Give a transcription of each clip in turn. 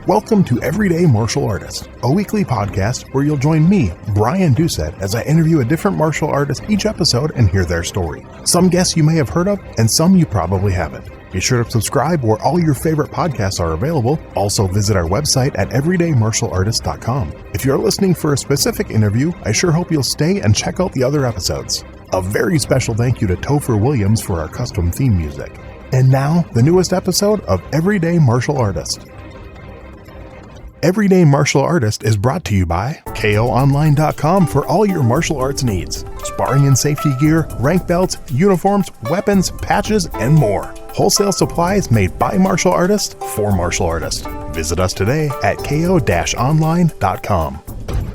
Welcome to Everyday Martial Artist, a weekly podcast where you'll join me, Brian Doucette, as I interview a different martial artist each episode and hear their story. Some guests you may have heard of, and some you probably haven't. Be sure to subscribe where all your favorite podcasts are available. Also visit our website at everydaymartialartist.com. If you're listening for a specific interview, I sure hope you'll stay and check out the other episodes. A very special thank you to Topher Williams for our custom theme music. And now, the newest episode of Everyday Martial Artist. Everyday Martial Artist is brought to you by KOOnline.com for all your martial arts needs. Sparring and safety gear, rank belts, uniforms, weapons, patches, and more. Wholesale supplies made by martial artists for martial artists. Visit us today at ko-online.com.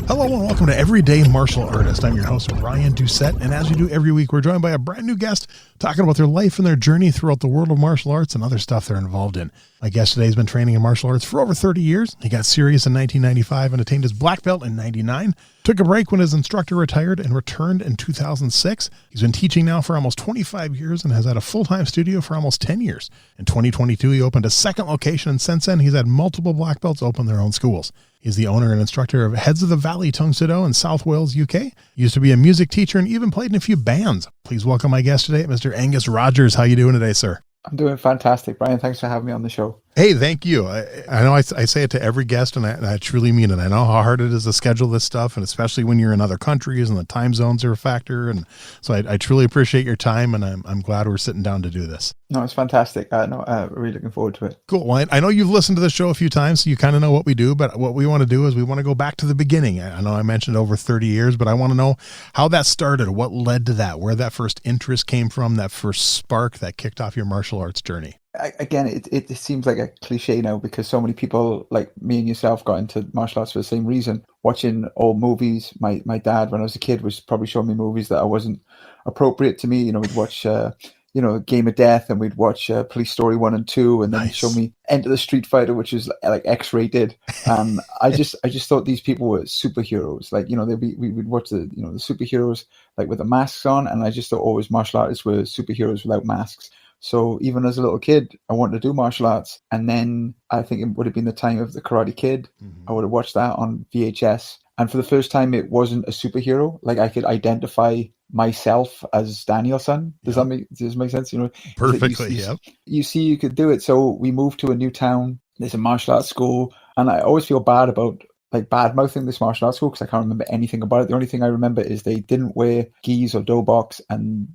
Hello and welcome to Everyday Martial Artist. I'm your host, Brian Doucette, and as we do every week, we're joined by a brand new guest talking about their life and their journey throughout the world of martial arts and other stuff they're involved in. My guest today has been training in martial arts for over 30 years. He got serious in 1995 and attained his black belt in 99. Took a break when his instructor retired and returned in 2006. He's been teaching now for almost 25 years and has had a full-time studio for almost 10 years. In 2022, he opened a second location, and since then, he's had multiple black belts open their own schools. He's the owner and instructor of Heads of the Valley Tang Soo in South Wales, UK. He used to be a music teacher and even played in a few bands. Please welcome my guest today, Mr. Angus Rogers. How you doing today, sir? I'm doing fantastic, Brian. Thanks for having me on the show. Hey, thank you. I know I say it to every guest, and I truly mean it. I know how hard it is to schedule this stuff, and especially when you're in other countries and the time zones are a factor. And so I truly appreciate your time, and I'm glad we're sitting down to do this. No, it's fantastic. Really looking forward to it. Cool. Well, I know you've listened to the show a few times, so you kind of know what we do, but what we want to do is we want to go back to the beginning. I know I mentioned over 30 years, but I want to know how that started, what led to that, where that first interest came from, that first spark that kicked off your martial arts journey. Again, it seems like a cliche now because so many people like me and yourself got into martial arts for the same reason. Watching old movies. My dad, when I was a kid, was probably showing me movies that I wasn't appropriate to me. You know, we'd watch Game of Death, and we'd watch Police Story 1 and 2, and then he'd show me Enter the Street Fighter, which is like X-rated. I just thought these people were superheroes. Like, we would watch the superheroes like with the masks on, and I just thought always martial artists were superheroes without masks. So even as a little kid, I wanted to do martial arts. And then I think it would have been the time of The Karate Kid. Mm-hmm. I would have watched that on VHS. And for the first time, it wasn't a superhero. Like, I could identify myself as Daniel-san. Does that make sense? Perfectly, You see, you could do it. So we moved to a new town. There's a martial arts school. And I always feel bad about bad mouthing this martial arts school because I can't remember anything about it. The only thing I remember is they didn't wear gis or dobok, and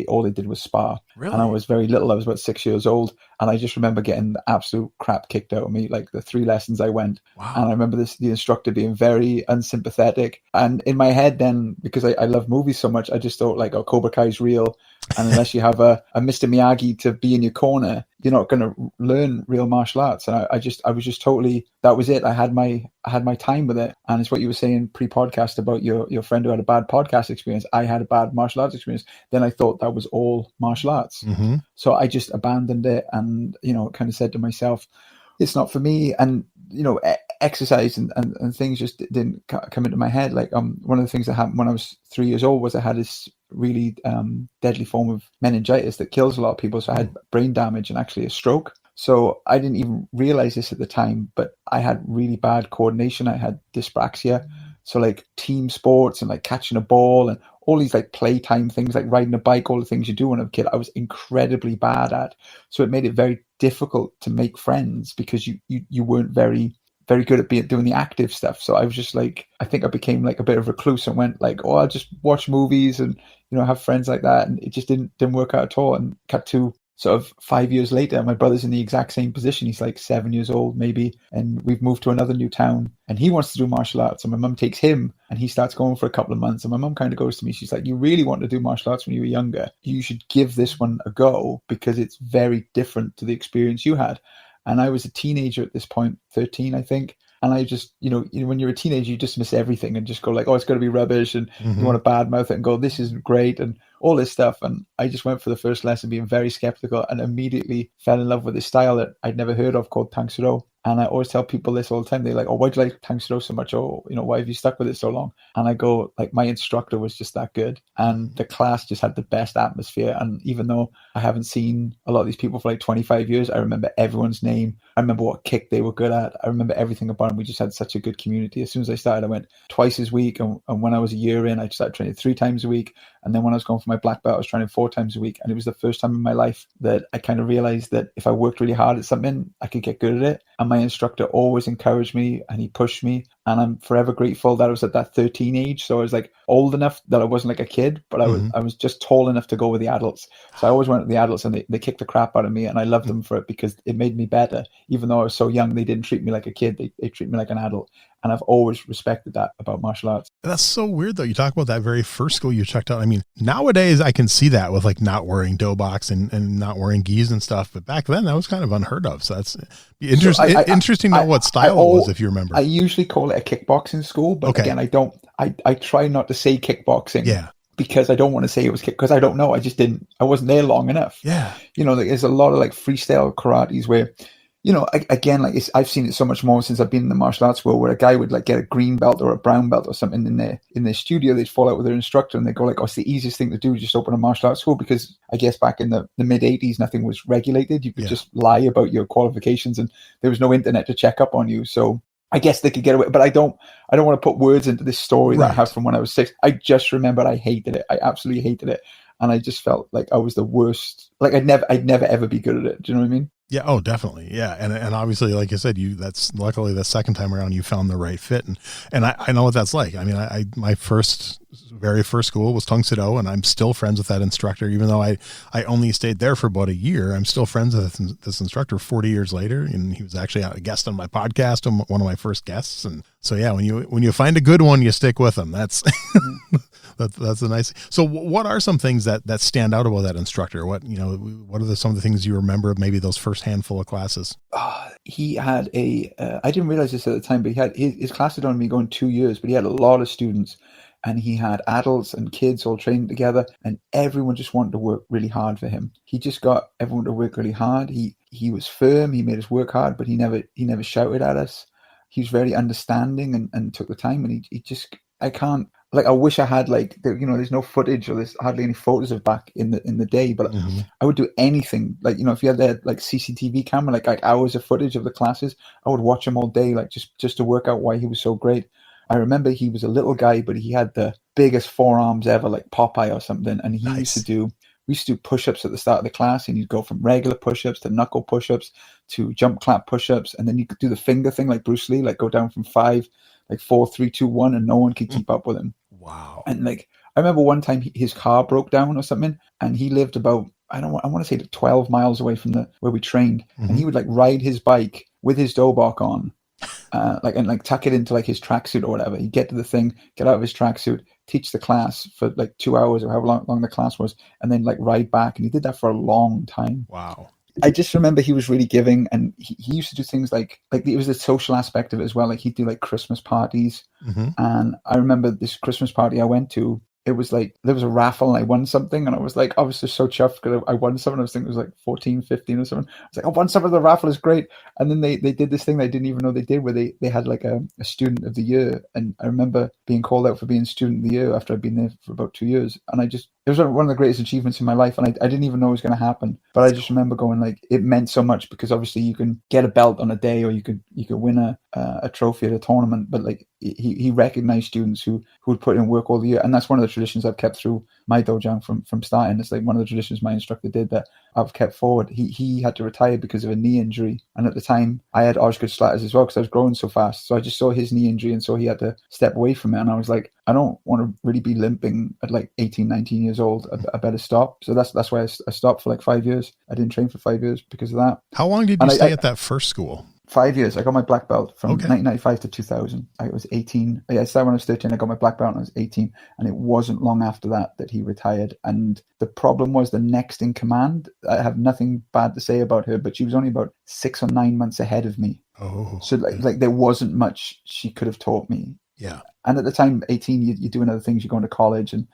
all they did was spar. Really? And I was very little. I was about 6 years old, and I just remember getting the absolute crap kicked out of me. Like the 3 lessons I went, wow. And I remember the instructor being very unsympathetic. And in my head, then because I love movies so much, I just thought Cobra Kai is real, and unless you have a Mr. Miyagi to be in your corner, you're not going to learn real martial arts. And I was just totally, that was it. I had my time with it. And it's what you were saying pre-podcast about your friend who had a bad podcast experience. I had a bad martial arts experience. Then I thought that was all martial arts. Mm-hmm. So I just abandoned it and, kind of said to myself, it's not for me. And, exercise and things just didn't come into my head. Like one of the things that happened when I was 3 years old was I had this really deadly form of meningitis that kills a lot of people. So I had brain damage and actually a stroke. So I didn't even realize this at the time, but I had really bad coordination. I had dyspraxia. So like team sports and like catching a ball and all these like playtime things, like riding a bike, all the things you do when I'm a kid, I was incredibly bad at. So it made it very difficult to make friends because you weren't very good at doing the active stuff. So I was just like, I think I became like a bit of a recluse and went like, I'll just watch movies and, have friends like that. And it just didn't work out at all. And cut to sort of 5 years later, my brother's in the exact same position. He's like 7 years old, maybe. And we've moved to another new town and he wants to do martial arts. And my mum takes him and he starts going for a couple of months. And my mum kind of goes to me, she's like, you really want to do martial arts when you were younger. You should give this one a go because it's very different to the experience you had. And I was a teenager at this point, 13, I think. And I just, when you're a teenager, you dismiss everything and just go like, it's going to be rubbish. And you want to badmouth it and go, this isn't great and all this stuff. And I just went for the first lesson being very skeptical and immediately fell in love with this style that I'd never heard of called Tang Soo. And I always tell people this all the time. They're like, oh, why do you like Tang Soo so much? Or, why have you stuck with it so long? And I go, like, my instructor was just that good. And the class just had the best atmosphere. And even though I haven't seen a lot of these people for like 25 years, I remember everyone's name. I remember what kick they were good at. I remember everything about them. We just had such a good community. As soon as I started, I went twice a week. And when I was a year in, I started training 3 times a week. And then when I was going for my black belt, I was training 4 times a week. And it was the first time in my life that I kind of realized that if I worked really hard at something, I could get good at it. And my instructor always encouraged me and he pushed me. And I'm forever grateful that I was at that 13 age. So I was like old enough that I wasn't like a kid, but I was just tall enough to go with the adults. So I always went with the adults, and they kicked the crap out of me, and I loved them for it because it made me better. Even though I was so young, they didn't treat me like a kid. They treat me like an adult. And I've always respected that about martial arts. That's so weird though. You talk about that very first school you checked out. I mean, nowadays I can see that with like not wearing dobaks and not wearing gis and stuff. But back then that was kind of unheard of. So that's interesting to know what style it was, if you remember. I usually call it a kickboxing school, but again, I try not to say kickboxing. Yeah. Because I don't want to say it was because I don't know. I wasn't there long enough. Yeah. There's a lot of like freestyle karates where, again, like I've seen it so much more since I've been in the martial arts world, where a guy would like get a green belt or a brown belt or something in their studio. They'd fall out with their instructor and they go like, oh, it's the easiest thing to do, just open a martial arts school. Because I guess back in the mid 80s, nothing was regulated. You could just lie about your qualifications and there was no internet to check up on you. So I guess they could get away, but I don't want to put words into this story that I have from when I was 6. I just remember I hated it. I absolutely hated it. And I just felt like I was the worst. Like I'd never ever be good at it. Do you know what I mean? Yeah. Oh, definitely. Yeah. And obviously, like I said, that's luckily the second time around you found the right fit. And I know what that's like. I mean, my very first school was Tang Soo, and I'm still friends with that instructor, even though I only stayed there for about a year. I'm still friends with this instructor 40 years later. And he was actually a guest on my podcast, one of my first guests. And so, yeah, when you find a good one, you stick with them. That's, that's a nice. So what are some things that stand out about that instructor? What are some of the things you remember of maybe those first handful of classes? He had I didn't realize this at the time, but he had his class had only been going 2 years, but he had a lot of students, and he had adults and kids all trained together, and everyone just wanted to work really hard for him. He just got everyone to work really hard. He was firm. He made us work hard, but he never shouted at us. He was very understanding and took the time, and he just, I wish I had there's no footage or there's hardly any photos of back in the day, but I would do anything. Like, if you had that like CCTV camera, like hours of footage of the classes, I would watch him all day, like just to work out why he was so great. I remember he was a little guy, but he had the biggest forearms ever, like Popeye or something. And we used to do push-ups at the start of the class, and you'd go from regular push-ups to knuckle push-ups to jump clap push-ups. And then you could do the finger thing like Bruce Lee, like go down from 5, like 4, 3, 2, 1, and no one could keep up with him. Wow. And like, I remember one time his car broke down or something, and he lived about, I want to say 12 miles away from where we trained. And he would like ride his bike with his dobok on, and tuck it into like his tracksuit or whatever. He'd get to the thing, get out of his tracksuit, teach the class for like 2 hours or however long the class was, and then like ride back. And he did that for a long time. Wow. I just remember he was really giving, and he used to do things like it was the social aspect of it as well. Like he'd do like Christmas parties. And I remember this Christmas party I went to, it was like there was a raffle and I won something, and I was just so chuffed because I won something. I was thinking it was like 14, 15 or something. I was like, I won something, the raffle is great. And then they did this thing I didn't even know they did, where they had like a student of the year, and I remember being called out for being student of the year after I'd been there for about 2 years. And it was one of the greatest achievements in my life, and I didn't even know it was going to happen. But I just remember going like, it meant so much, because obviously you can get a belt on a day, or you could win a trophy at a tournament, but like he recognized students who would put in work all the year. And that's one of the traditions I've kept through my dojo from starting. It's like one of the traditions my instructor did that I've kept forward. He had to retire because of a knee injury, and at the time I had Osgood slatters as well because I was growing so fast. So I just saw his knee injury, and so he had to step away from it, and I was like, I don't want to really be limping at like 18, 19 years old. I better stop. So that's why I stopped for like 5 years. I didn't train for 5 years because of that. How long did you stay at that first school? 5 years. I got my black belt from 1995 to 2000. I was 18. I started when I was 13. I got my black belt when I was 18. And it wasn't long after that he retired. And the problem was the next in command, I have nothing bad to say about her, but she was only about 6 or 9 months ahead of me. Oh. So like there wasn't much she could have taught me. Yeah. And at the time, 18, you're doing other things. You're going to college. And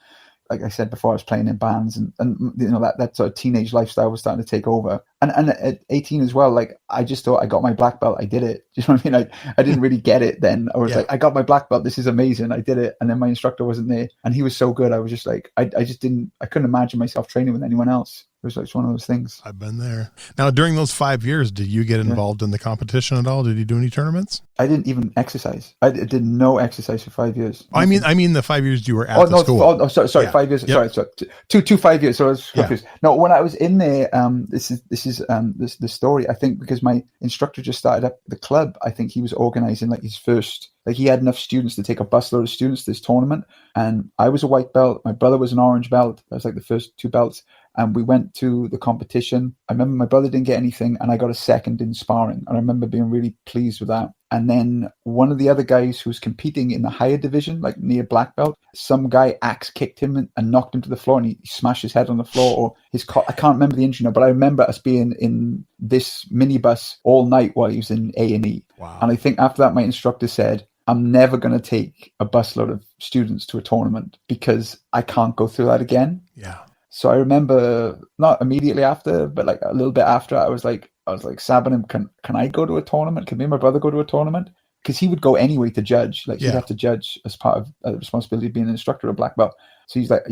like I said before, I was playing in bands, and that sort of teenage lifestyle was starting to take over. And at 18 as well, like I just thought I got my black belt, I did it. Do you know what I mean? I didn't really get it then. I was like, I got my black belt, this is amazing, I did it. And then my instructor wasn't there, and he was so good. I was just like, I couldn't imagine myself training with anyone else. It was like one of those things. I've been there. Now, during those 5 years, did you get involved in the competition at all? Did you do any tournaments? I didn't even exercise. I did no exercise for 5 years. I mean the 5 years you were at the school. Sorry, 5 years. Yep. Sorry, two 5 years. So I was confused. No, when I was in there, this is the story. I think because my instructor just started up the club. I think he was organizing like his first. Like he had enough students to take a busload of students to this tournament. And I was a white belt. My brother was an orange belt. That was like the first two belts. And we went to the competition. I remember my brother didn't get anything, and I got a second in sparring. And I remember being really pleased with that. And then one of the other guys who was competing in the higher division, like near black belt, some guy axe kicked him and knocked him to the floor, and he smashed his head on the floor. Or I can't remember the injury now, but I remember us being in this minibus all night while he was in A&E. Wow. And I think after that, my instructor said, I'm never going to take a busload of students to a tournament because I can't go through that again. Yeah. So I remember not immediately after, but like a little bit after, I was like sabbing him, can I go to a tournament? Can me and my brother go to a tournament? Because he would go anyway to judge. Like he'd have to judge as part of the responsibility of being an instructor of black belt. So he's like,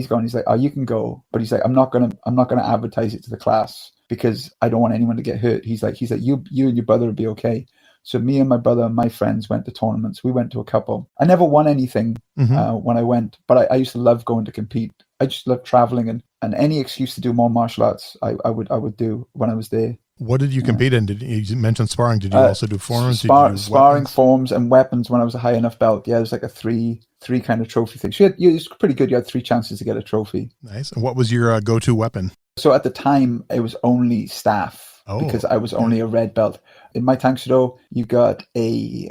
oh, you can go. But he's like, I'm not gonna advertise it to the class because I don't want anyone to get hurt. He's like, you and your brother will be okay. So me and my brother and my friends went to tournaments. We went to a couple. I never won anything when I went, but I used to love going to compete. I just love traveling and any excuse to do more martial arts, I would do when I was there. What did you compete in? Did you mention sparring? Did you also do forms? Sparring, forms, and weapons when I was a high enough belt. Yeah, it was like a three kind of trophy thing. So it was pretty good. You had 3 chances to get a trophy. Nice. And what was your go-to weapon? So at the time, it was only staff. Because I was only a red belt. In my Tang Soo, you got a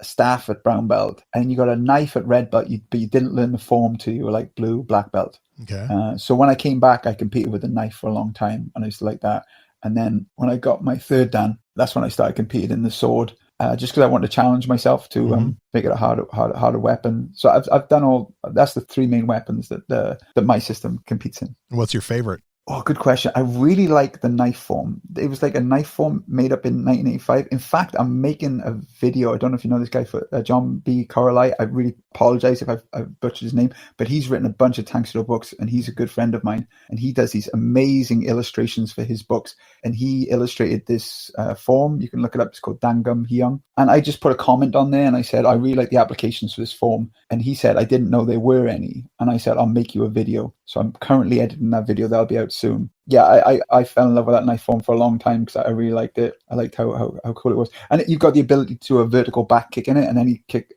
staff at brown belt, and you got a knife at red belt, but you didn't learn the form till you were like blue, black belt. Okay. So when I came back, I competed with a knife for a long time, and I used to like that. And then when I got my 3rd dan, that's when I started competing in the sword, just because I wanted to challenge myself to make it a harder weapon. So I've done all. That's the 3 main weapons that my system competes in. What's your favorite? Oh, good question. I really like the knife form. It was like a knife form made up in 1985. In fact, I'm making a video. I don't know if you know this guy, for John B. Correlli. I really apologize if I've butchered his name, but he's written a bunch of Tang Soo books, and he's a good friend of mine. And he does these amazing illustrations for his books. And he illustrated this form. You can look it up. It's called Dangum Hyung. And I just put a comment on there, and I said, I really like the applications for this form. And he said, I didn't know there were any. And I said, I'll make you a video. So I'm currently editing that video. That'll be out soon. Yeah, I fell in love with that knife form for a long time because I really liked it. I liked how cool it was. And you've got the ability to do a vertical back kick in it, and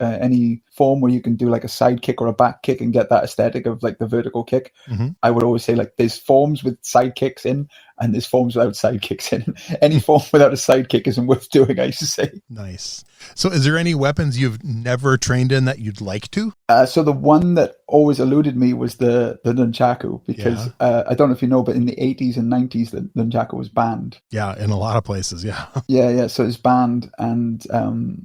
any form where you can do like a side kick or a back kick and get that aesthetic of like the vertical kick. I would always say like there's forms with side kicks in, and there's forms without side kicks in. Any form without a side kick isn't worth doing, I used to say. Nice. So is there any weapons you've never trained in that you'd like to? So the one that always eluded me was the nunchaku, because I don't know if you know, but in the 80s and 90s, the nunchaku was banned. Yeah, in a lot of places, yeah. Yeah, so it's banned. And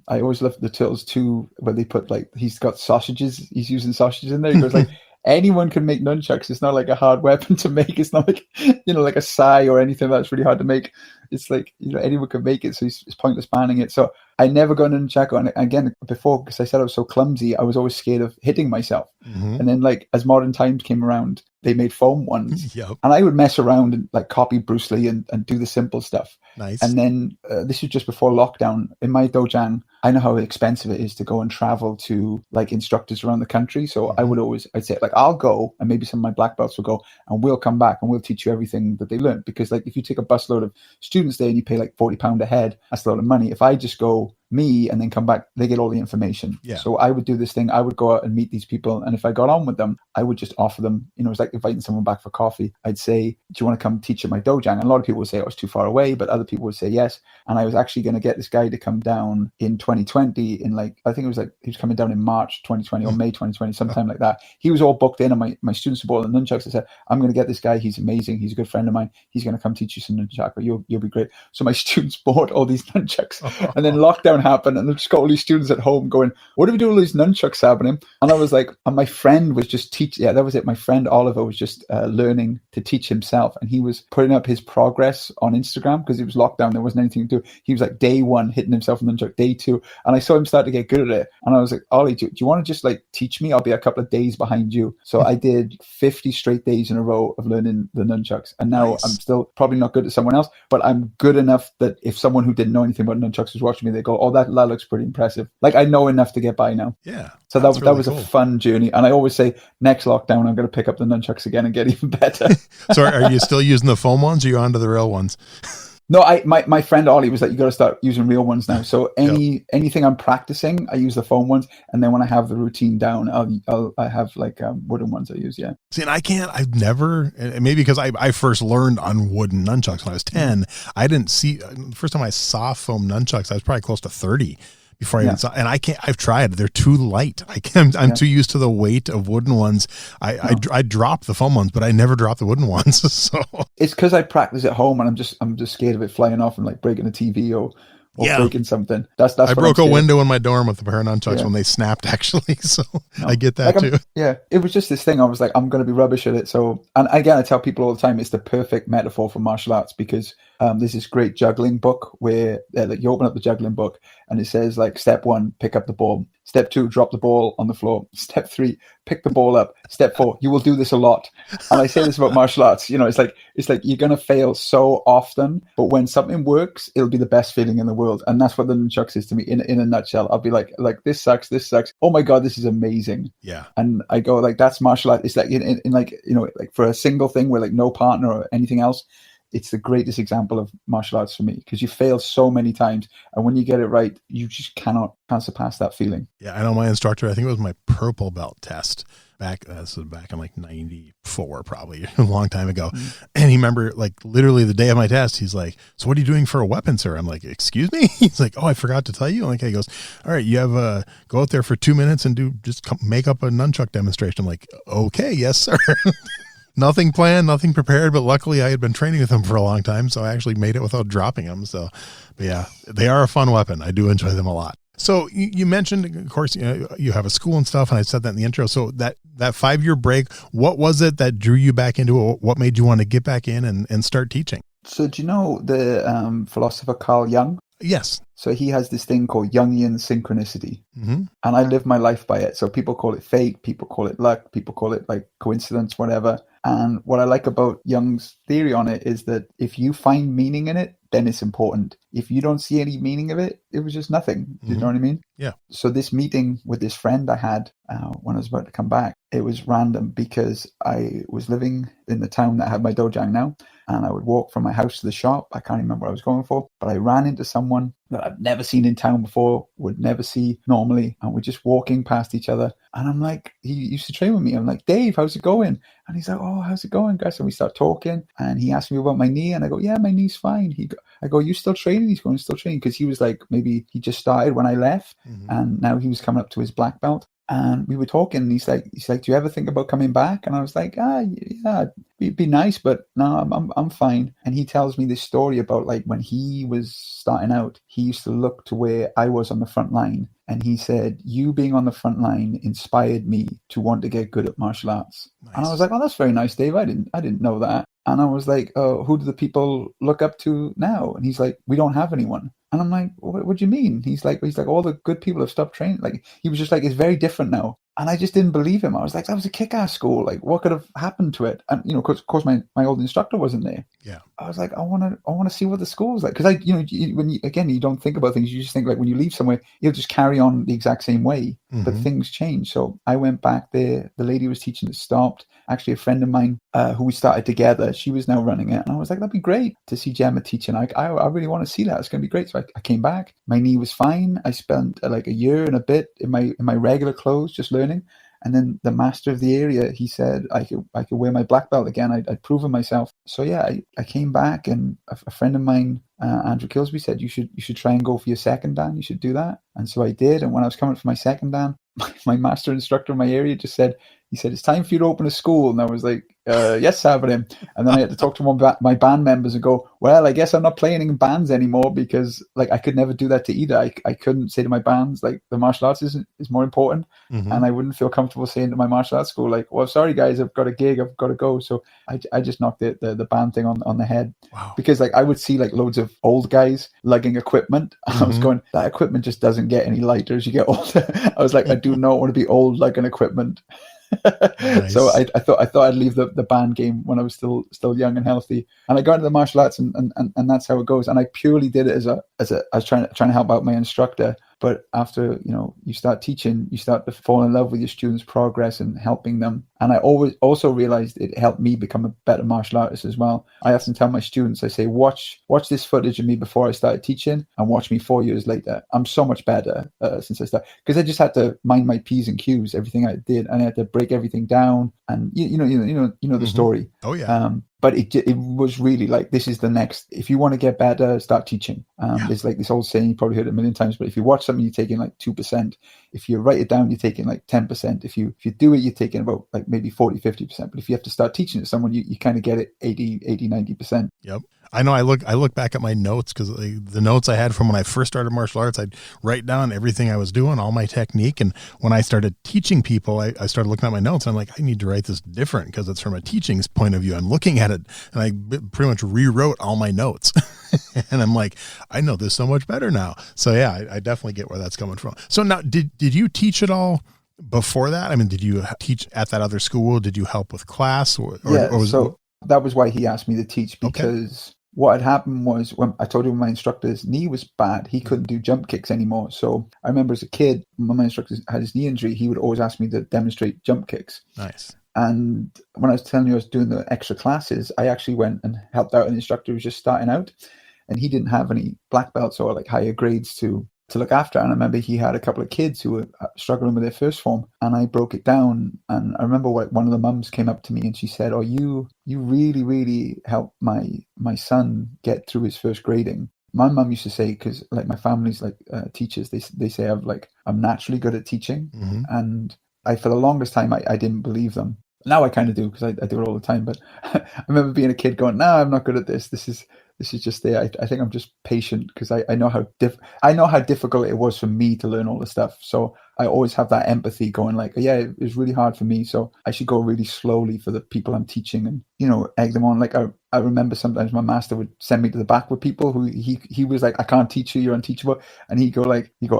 I always loved the Turtles 2, where they put like, he's got sausages, he's using sausages in there. He goes like, anyone can make nunchucks. It's not like a hard weapon to make. It's not like, like a sai or anything that's really hard to make. It's like, anyone can make it. So it's pointless banning it. So I never got a nunchaku. And again, before, because I said I was so clumsy, I was always scared of hitting myself. And then like, as modern times came around, they made foam ones. Yep. And I would mess around and like copy Bruce Lee and do the simple stuff. Nice. And then this was just before lockdown. In my dojang, I know how expensive it is to go and travel to like instructors around the country. So I'd say like, I'll go, and maybe some of my black belts will go, and we'll come back and we'll teach you everything that they learned. Because like, if you take a busload of students there and you pay like £40 a head, that's a lot of money. If I just go me and then come back, they get all the information. Yeah. So I would do this thing. I would go out and meet these people. And if I got on with them, I would just offer them, it was like inviting someone back for coffee. I'd say, do you want to come teach at my dojang? And a lot of people would say I was too far away, but other people would say yes. And I was actually going to get this guy to come down in 2020 in like, I think it was like, he was coming down in March 2020 or May 2020, sometime like that. He was all booked in, and my students bought the nunchucks. I said, I'm going to get this guy. He's amazing. He's a good friend of mine. He's going to come teach you some nunchaku. You'll be great. So my students bought all these nunchucks. And then lockdown happen. And I've just got all these students at home going, what do we do with these nunchucks happening? And I was like, and my friend was just teaching. Yeah, that was it. My friend Oliver was just learning to teach himself. And he was putting up his progress on Instagram because it was lockdown. There wasn't anything to do. He was like day 1 hitting himself in the nunchuck, day 2. And I saw him start to get good at it. And I was like, Ollie, do you want to just like teach me? I'll be a couple of days behind you. So I did 50 straight days in a row of learning the nunchucks. And now I'm still probably not good at someone else, but I'm good enough that if someone who didn't know anything about nunchucks was watching me, they go, oh, that looks pretty impressive. Like I know enough to get by now. Yeah. So that was cool. A fun journey. And I always say next lockdown, I'm going to pick up the nunchucks again and get even better. So are you still using the foam ones or are you onto the real ones? No, my friend Ollie was like, you got to start using real ones now. So anything I'm practicing, I use the foam ones. And then when I have the routine down, I have like wooden ones I use. Yeah. See, and I've never, maybe because I first learned on wooden nunchucks when I was 10. I didn't see, the first time I saw foam nunchucks, I was probably close to 30 before I even saw, and I've tried, they're too light. I'm too used to the weight of wooden ones. I dropped the foam ones, but I never dropped the wooden ones. So it's because I practice at home and I'm just scared of it flying off and like breaking a TV or breaking something. That's I broke a window in my dorm with a pair of nunchucks when they snapped actually. So I get that too. It was just this thing. I was like, I'm going to be rubbish at it. So, and again, I tell people all the time, it's the perfect metaphor for martial arts because there's this great juggling book where like you open up the juggling book and it says like step 1, pick up the ball. Step 2, drop the ball on the floor. Step 3, pick the ball up. Step 4, you will do this a lot. And I say this about martial arts, it's like you're going to fail so often, but when something works, it'll be the best feeling in the world. And that's what the nunchucks is to me in a nutshell. I'll be like this sucks. Oh my God, this is amazing. Yeah. And I go like, that's martial art. It's like in like, like for a single thing where like no partner or anything else, it's the greatest example of martial arts for me because you fail so many times. And when you get it right, you just can't surpass that feeling. Yeah. I know my instructor, I think it was my purple belt test back in like 94, probably a long time ago. Mm-hmm. And he remember like literally the day of my test, he's like, so what are you doing for a weapon, sir? I'm like, excuse me? He's like, oh, I forgot to tell you. I'm like, he goes, all right, you have go out there for 2 minutes and make up a nunchuck demonstration. I'm like, okay, yes, sir. Nothing planned, nothing prepared, but luckily I had been training with them for a long time, so I actually made it without dropping them. So, but yeah, they are a fun weapon. I do enjoy them a lot. So you mentioned, of course, you have a school and stuff, and I said that in the intro. So that 5-year break, what was it that drew you back into it? What made you want to get back in and start teaching? So do you know the philosopher Carl Jung? Yes. So he has this thing called Jungian synchronicity. Mm-hmm. And I live my life by it. So people call it fate, people call it luck, people call it like coincidence, whatever. And what I like about Jung's theory on it is that if you find meaning in it, then it's important. If you don't see any meaning of it, it was just nothing. Do you know what I mean? Yeah. So this meeting with this friend I had when I was about to come back, it was random because I was living in the town that I have my dojang now. And I would walk from my house to the shop. I can't remember what I was going for, but I ran into someone that I've never seen in town before, would never see normally. And we're just walking past each other. And I'm like, he used to train with me. I'm like, Dave, how's it going? And he's like, oh, how's it going, guys? And we start talking. And he asked me about my knee. And I go, yeah, my knee's fine. I go, you still training? He's going, still training. Because he was like, maybe he just started when I left. Mm-hmm. And now he was coming up to his black belt. And we were talking, and he's like, do you ever think about coming back? And I was like, yeah, it'd be nice, but no, I'm fine. And he tells me this story about like when he was starting out, he used to look to where I was on the front line. And he said, you being on the front line inspired me to want to get good at martial arts. Nice. And I was like, oh, that's very nice, Dave. I didn't know that. And I was like, oh, who do the people look up to now? And he's like, we don't have anyone. And I'm like, what do you mean? He's like, all the good people have stopped training. Like, he was just like, it's very different now. And I just didn't believe him. I was like, that was a kick-ass school. Like, what could have happened to it? And, of course, my old instructor wasn't there. Yeah. I was like, I want to see what the school's like. Because you don't think about things. You just think like when you leave somewhere, you'll just carry on the exact same way. Mm-hmm. But things change. So I went back there. The lady who was teaching it stopped. Actually, a friend of mine who we started together, she was now running it. And I was like, that'd be great to see Gemma teaching. I really want to see that. It's going to be great. So I came back. My knee was fine. I spent like a year and a bit in my regular clothes, just learning. And then the master of the area, he said I could wear my black belt again. I'd proven myself. So yeah, I came back, and a friend of mine, Andrew Kilsby, said you should try and go for your second dan. You should do that. And so I did. And when I was coming for my second dan, my master instructor in my area just said, he said, it's time for you to open a school. And I was like, yes, Sabarim. And then I had to talk to one of my band members and go, well, I guess I'm not playing in bands anymore, because like I could never do that to either. I couldn't say to my bands, like, the martial arts is more important. And I wouldn't feel comfortable saying to my martial arts school, like, well, sorry guys, I've got a gig, I've got to go. So I just knocked the band thing on the head. Wow. Because like I would see like loads of old guys lugging equipment. I was going, that equipment just doesn't get any lighter as you get older. I was like, I do not want to be old lugging equipment. Nice. So I thought I'd leave the band game when I was still young and healthy, and I got into the martial arts, and that's how it goes. And I purely did it as I was trying to help out my instructor. But after, you start teaching, you start to fall in love with your students' progress and helping them. And I always also realized it helped me become a better martial artist as well. I often tell my students, I say, watch this footage of me before I started teaching, and watch me 4 years later. I'm so much better since I started, because I just had to mind my P's and Q's, everything I did, and I had to break everything down. And you know the story. Oh yeah. But it was really like, this is the next, if you want to get better, start teaching. There's like this old saying, you probably heard it a million times, but if you watch something, you're taking like 2%. If you write it down, you're taking like 10%. If you do it, you're taking about like maybe 40, 50%. But if you have to start teaching it to someone, you kind of get it 80, 90%. Yep. I know I look back at my notes, because the notes I had from when I first started martial arts, I'd write down everything I was doing, all my technique. And when I started teaching people, I started looking at my notes, and I'm like, I need to write this different, because it's from a teaching's point of view. I'm looking at it, and I pretty much rewrote all my notes. And I'm like, I know this so much better now. So yeah, I definitely get where that's coming from. So now, did you teach at all before that? I mean, did you teach at that other school? Did you help with class? Or so that was why he asked me to teach, because what had happened was, when I told you my instructor's knee was bad, he couldn't do jump kicks anymore. So I remember as a kid, when my instructor had his knee injury, he would always ask me to demonstrate jump kicks. Nice. And when I was telling you I was doing the extra classes, I actually went and helped out an instructor who was just starting out, and he didn't have any black belts or like higher grades to look after. And I remember he had a couple of kids who were struggling with their first form, and I broke it down. And I remember one of the mums came up to me and she said, "Oh, you really, really helped my son get through his first grading." My mum used to say, because like my family's like teachers, they say I'm naturally good at teaching. And for the longest time, I didn't believe them. Now I kind of do, because I do it all the time. But I remember being a kid going, "No, I'm not good at this. This is just there." I think I'm just patient, because I know how difficult it was for me to learn all this stuff. So I always have that empathy going, like, yeah, it was really hard for me, so I should go really slowly for the people I'm teaching, and egg them on. Like I remember sometimes my master would send me to the back with people who he was like, "I can't teach you, you're unteachable." And he'd go,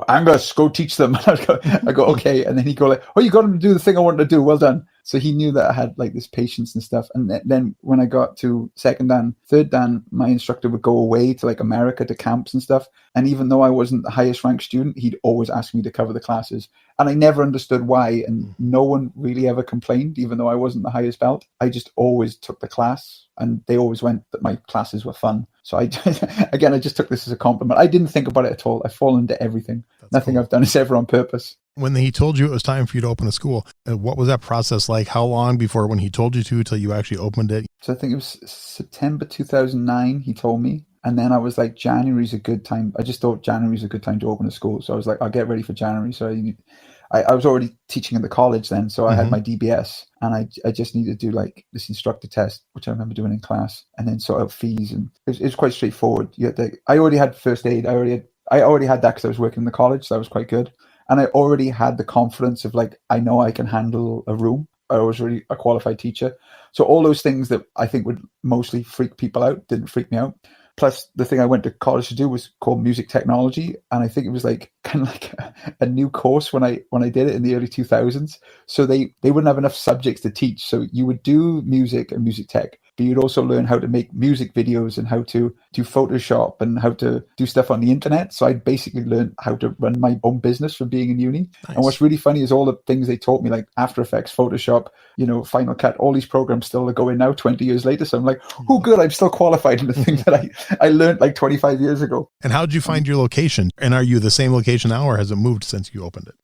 "Angus, go teach them." And I go, "Okay." And then he'd go like, "Oh, you got him to do the thing I wanted to do. Well done." So he knew that I had like this patience and stuff. And then when I got to second dan, third dan, my instructor would go away to like America to camps and stuff. And even though I wasn't the highest ranked student, he'd always ask me to cover the classes. And I never understood why. And no one really ever complained, even though I wasn't the highest belt. I just always took the class, and they always went that my classes were fun. So I just took this as a compliment. I didn't think about it at all. I fall into everything. That's Nothing cool. I've done is ever on purpose. When he told you it was time for you to open a school, what was that process like? How long before when he told you to till you actually opened it? So I think it was September 2009, he told me. And then I was like, January's a good time. I just thought January's a good time to open a school. So I was like, I'll get ready for January. So I was already teaching in the college then. So I had my DBS, and I just needed to do like this instructor test, which I remember doing in class, and then sort out fees. And it was quite straightforward. I already had first aid. I already had that because I was working in the college. So that was quite good. And I already had the confidence of like, I know I can handle a room. I was really a qualified teacher. So all those things that I think would mostly freak people out didn't freak me out. Plus, the thing I went to college to do was called music technology, and I think it was like kind of like a new course when I did it in the early 2000s. So they wouldn't have enough subjects to teach. So you would do music and music tech, but you'd also learn how to make music videos and how to do Photoshop and how to do stuff on the internet. So I basically learned how to run my own business from being in uni. Nice. And what's really funny is all the things they taught me, like After Effects, Photoshop, Final Cut, all these programs still are going now 20 years later. So I'm like, oh, good, I'm still qualified in the thing that I learned like 25 years ago. And how did you find your location? And are you the same location now, or has it moved since you opened it?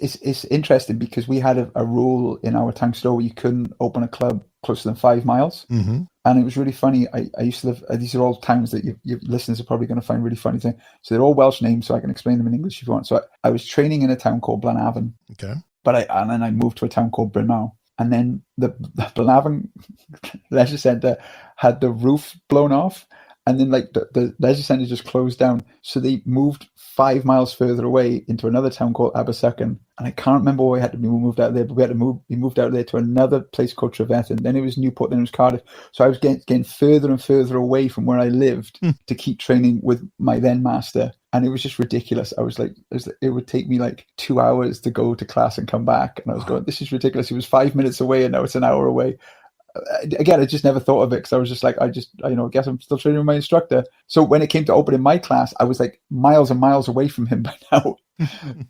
It's interesting because we had a rule in our Tang Soo where you couldn't open a club closer than 5 miles. Mm-hmm. And it was really funny. I used to live, these are all towns that your listeners are probably going to find really funny things. So they're all Welsh names, so I can explain them in English if you want. So I was training in a town called Blanavon. Okay. And then I moved to a town called Bryn Mawr. And then the Blenavon Leisure Centre had the roof blown off. And then like the leisure centre just closed down. So they moved 5 miles further away into another town called Abersucken. And I can't remember where we had to be moved out there, but we moved out there to another place called Trevethan. Then it was Newport, then it was Cardiff. So I was getting further and further away from where I lived to keep training with my then master. And it was just ridiculous. It would take me like 2 hours to go to class and come back. And I was going, this is ridiculous. It was 5 minutes away and now it's an hour away. Again, I just never thought of it because I was just like, I guess I'm still training with my instructor. So when it came to opening my class, I was like miles and miles away from him by now,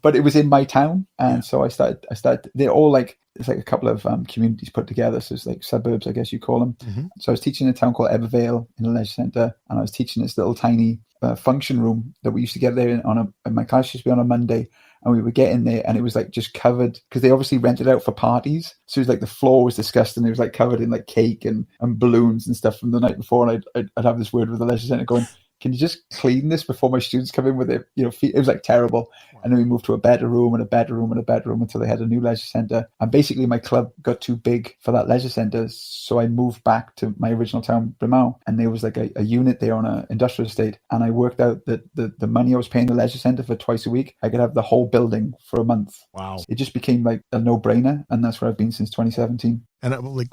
but it was in my town. And so I started, they're all like, it's like a couple of communities put together. So it's like suburbs, I guess you call them. Mm-hmm. So I was teaching in a town called Evervale in a leisure centre. And I was teaching this little tiny function room that we used to get there and my class used to be on a Monday. And we would get in there and it was like just covered because they obviously rented out for parties. So it was like the floor was disgusting. It was like covered in like cake and balloons and stuff from the night before. And I'd have this word with the leisure centre going, can you just clean this before my students come in with their feet? It was like terrible. Wow. And then we moved to a better room and a better room and a better room until they had a new leisure centre. And basically my club got too big for that leisure centre. So I moved back to my original town, Bryn Mawr, and there was like a unit there on an industrial estate. And I worked out that the money I was paying the leisure centre for twice a week, I could have the whole building for a month. Wow. It just became like a no-brainer. And that's where I've been since 2017. And like,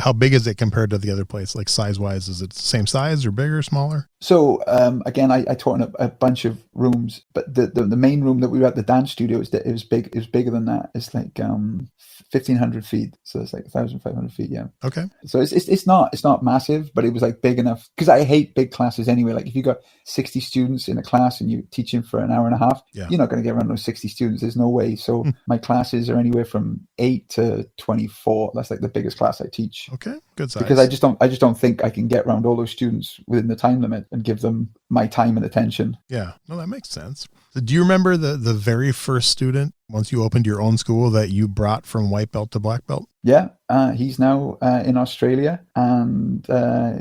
how big is it compared to the other place? Like size-wise, is it the same size or bigger, smaller? So again, I taught in a bunch of rooms, but the main room that we were at, the dance studio, it was big. It was bigger than that. It's like 1,500 feet. So it's like 1,500 feet. Yeah. Okay. So it's not massive, but it was like big enough because I hate big classes anyway. Like if you got 60 students in a class and you're teaching for an hour and a half, you're not going to get around those 60 students. There's no way. So my classes are anywhere from 8 to 24. That's like the biggest class I teach. Okay, good size. Because I just don't think I can get around all those students within the time limit and give them my time and attention. Yeah, no, that makes sense. So do you remember the very first student once you opened your own school that you brought from white belt to black belt? Yeah, he's now in Australia and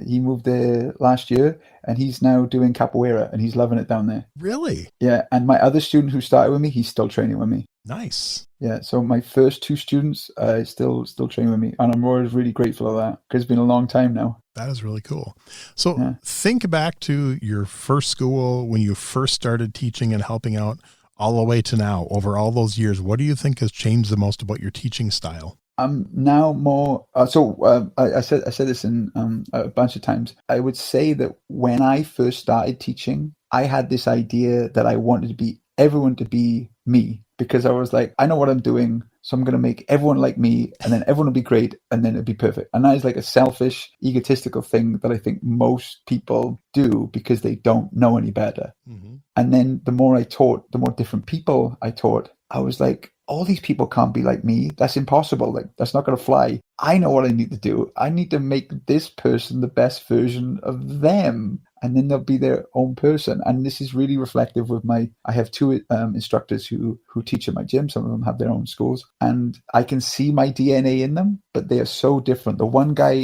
he moved there last year and he's now doing capoeira and he's loving it down there. Really? Yeah, and my other student who started with me, he's still training with me. Nice. Yeah, so my first 2 students still training with me, and I'm always really grateful of that because it's been a long time now. That is really cool. So think back to your first school when you first started teaching and helping out all the way to now. Over all those years, what do you think has changed the most about your teaching style? I'm now more. I said this in a bunch of times. I would say that when I first started teaching, I had this idea that I wanted everyone to be me. Because I was like, I know what I'm doing, so I'm going to make everyone like me, and then everyone will be great, and then it'll be perfect. And that is like a selfish, egotistical thing that I think most people do because they don't know any better. Mm-hmm. And then the more I taught, the more different people I taught, I was like, all these people can't be like me. That's impossible. Like, that's not going to fly. I know what I need to do. I need to make this person the best version of them. And then they'll be their own person. And this is really reflective with I have 2 instructors who teach at my gym. Some of them have their own schools. And I can see my DNA in them, but they are so different. The one guy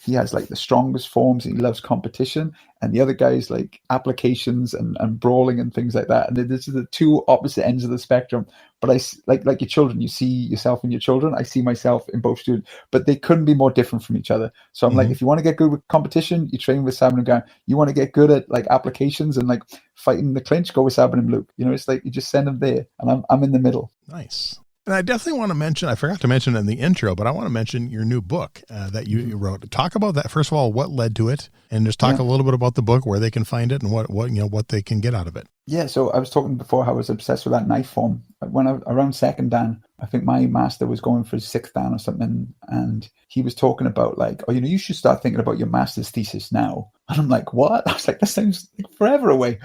he has like the strongest forms and he loves competition. And the other guy is like applications and brawling and things like that. And this is the 2 opposite ends of the spectrum. But I like your children, you see yourself in your children. I see myself in both students, but they couldn't be more different from each other. So I'm like, if you want to get good with competition, you train with Sabin and Gan. You want to get good at like applications and like fighting the clinch, go with Sabin and Luke. It's like you just send them there, and I'm in the middle. Nice. And I definitely want to mention, I forgot to mention it in the intro, but I want to mention your new book that you wrote. Talk about that. First of all, what led to it, and just talk a little bit about the book, where they can find it and what they can get out of it. Yeah. So I was talking before how I was obsessed with that knife form. When around second Dan, I think my master was going for his 6th Dan or something. And he was talking about like, you should start thinking about your master's thesis now. And I'm like, what? I was like, that sounds like forever away.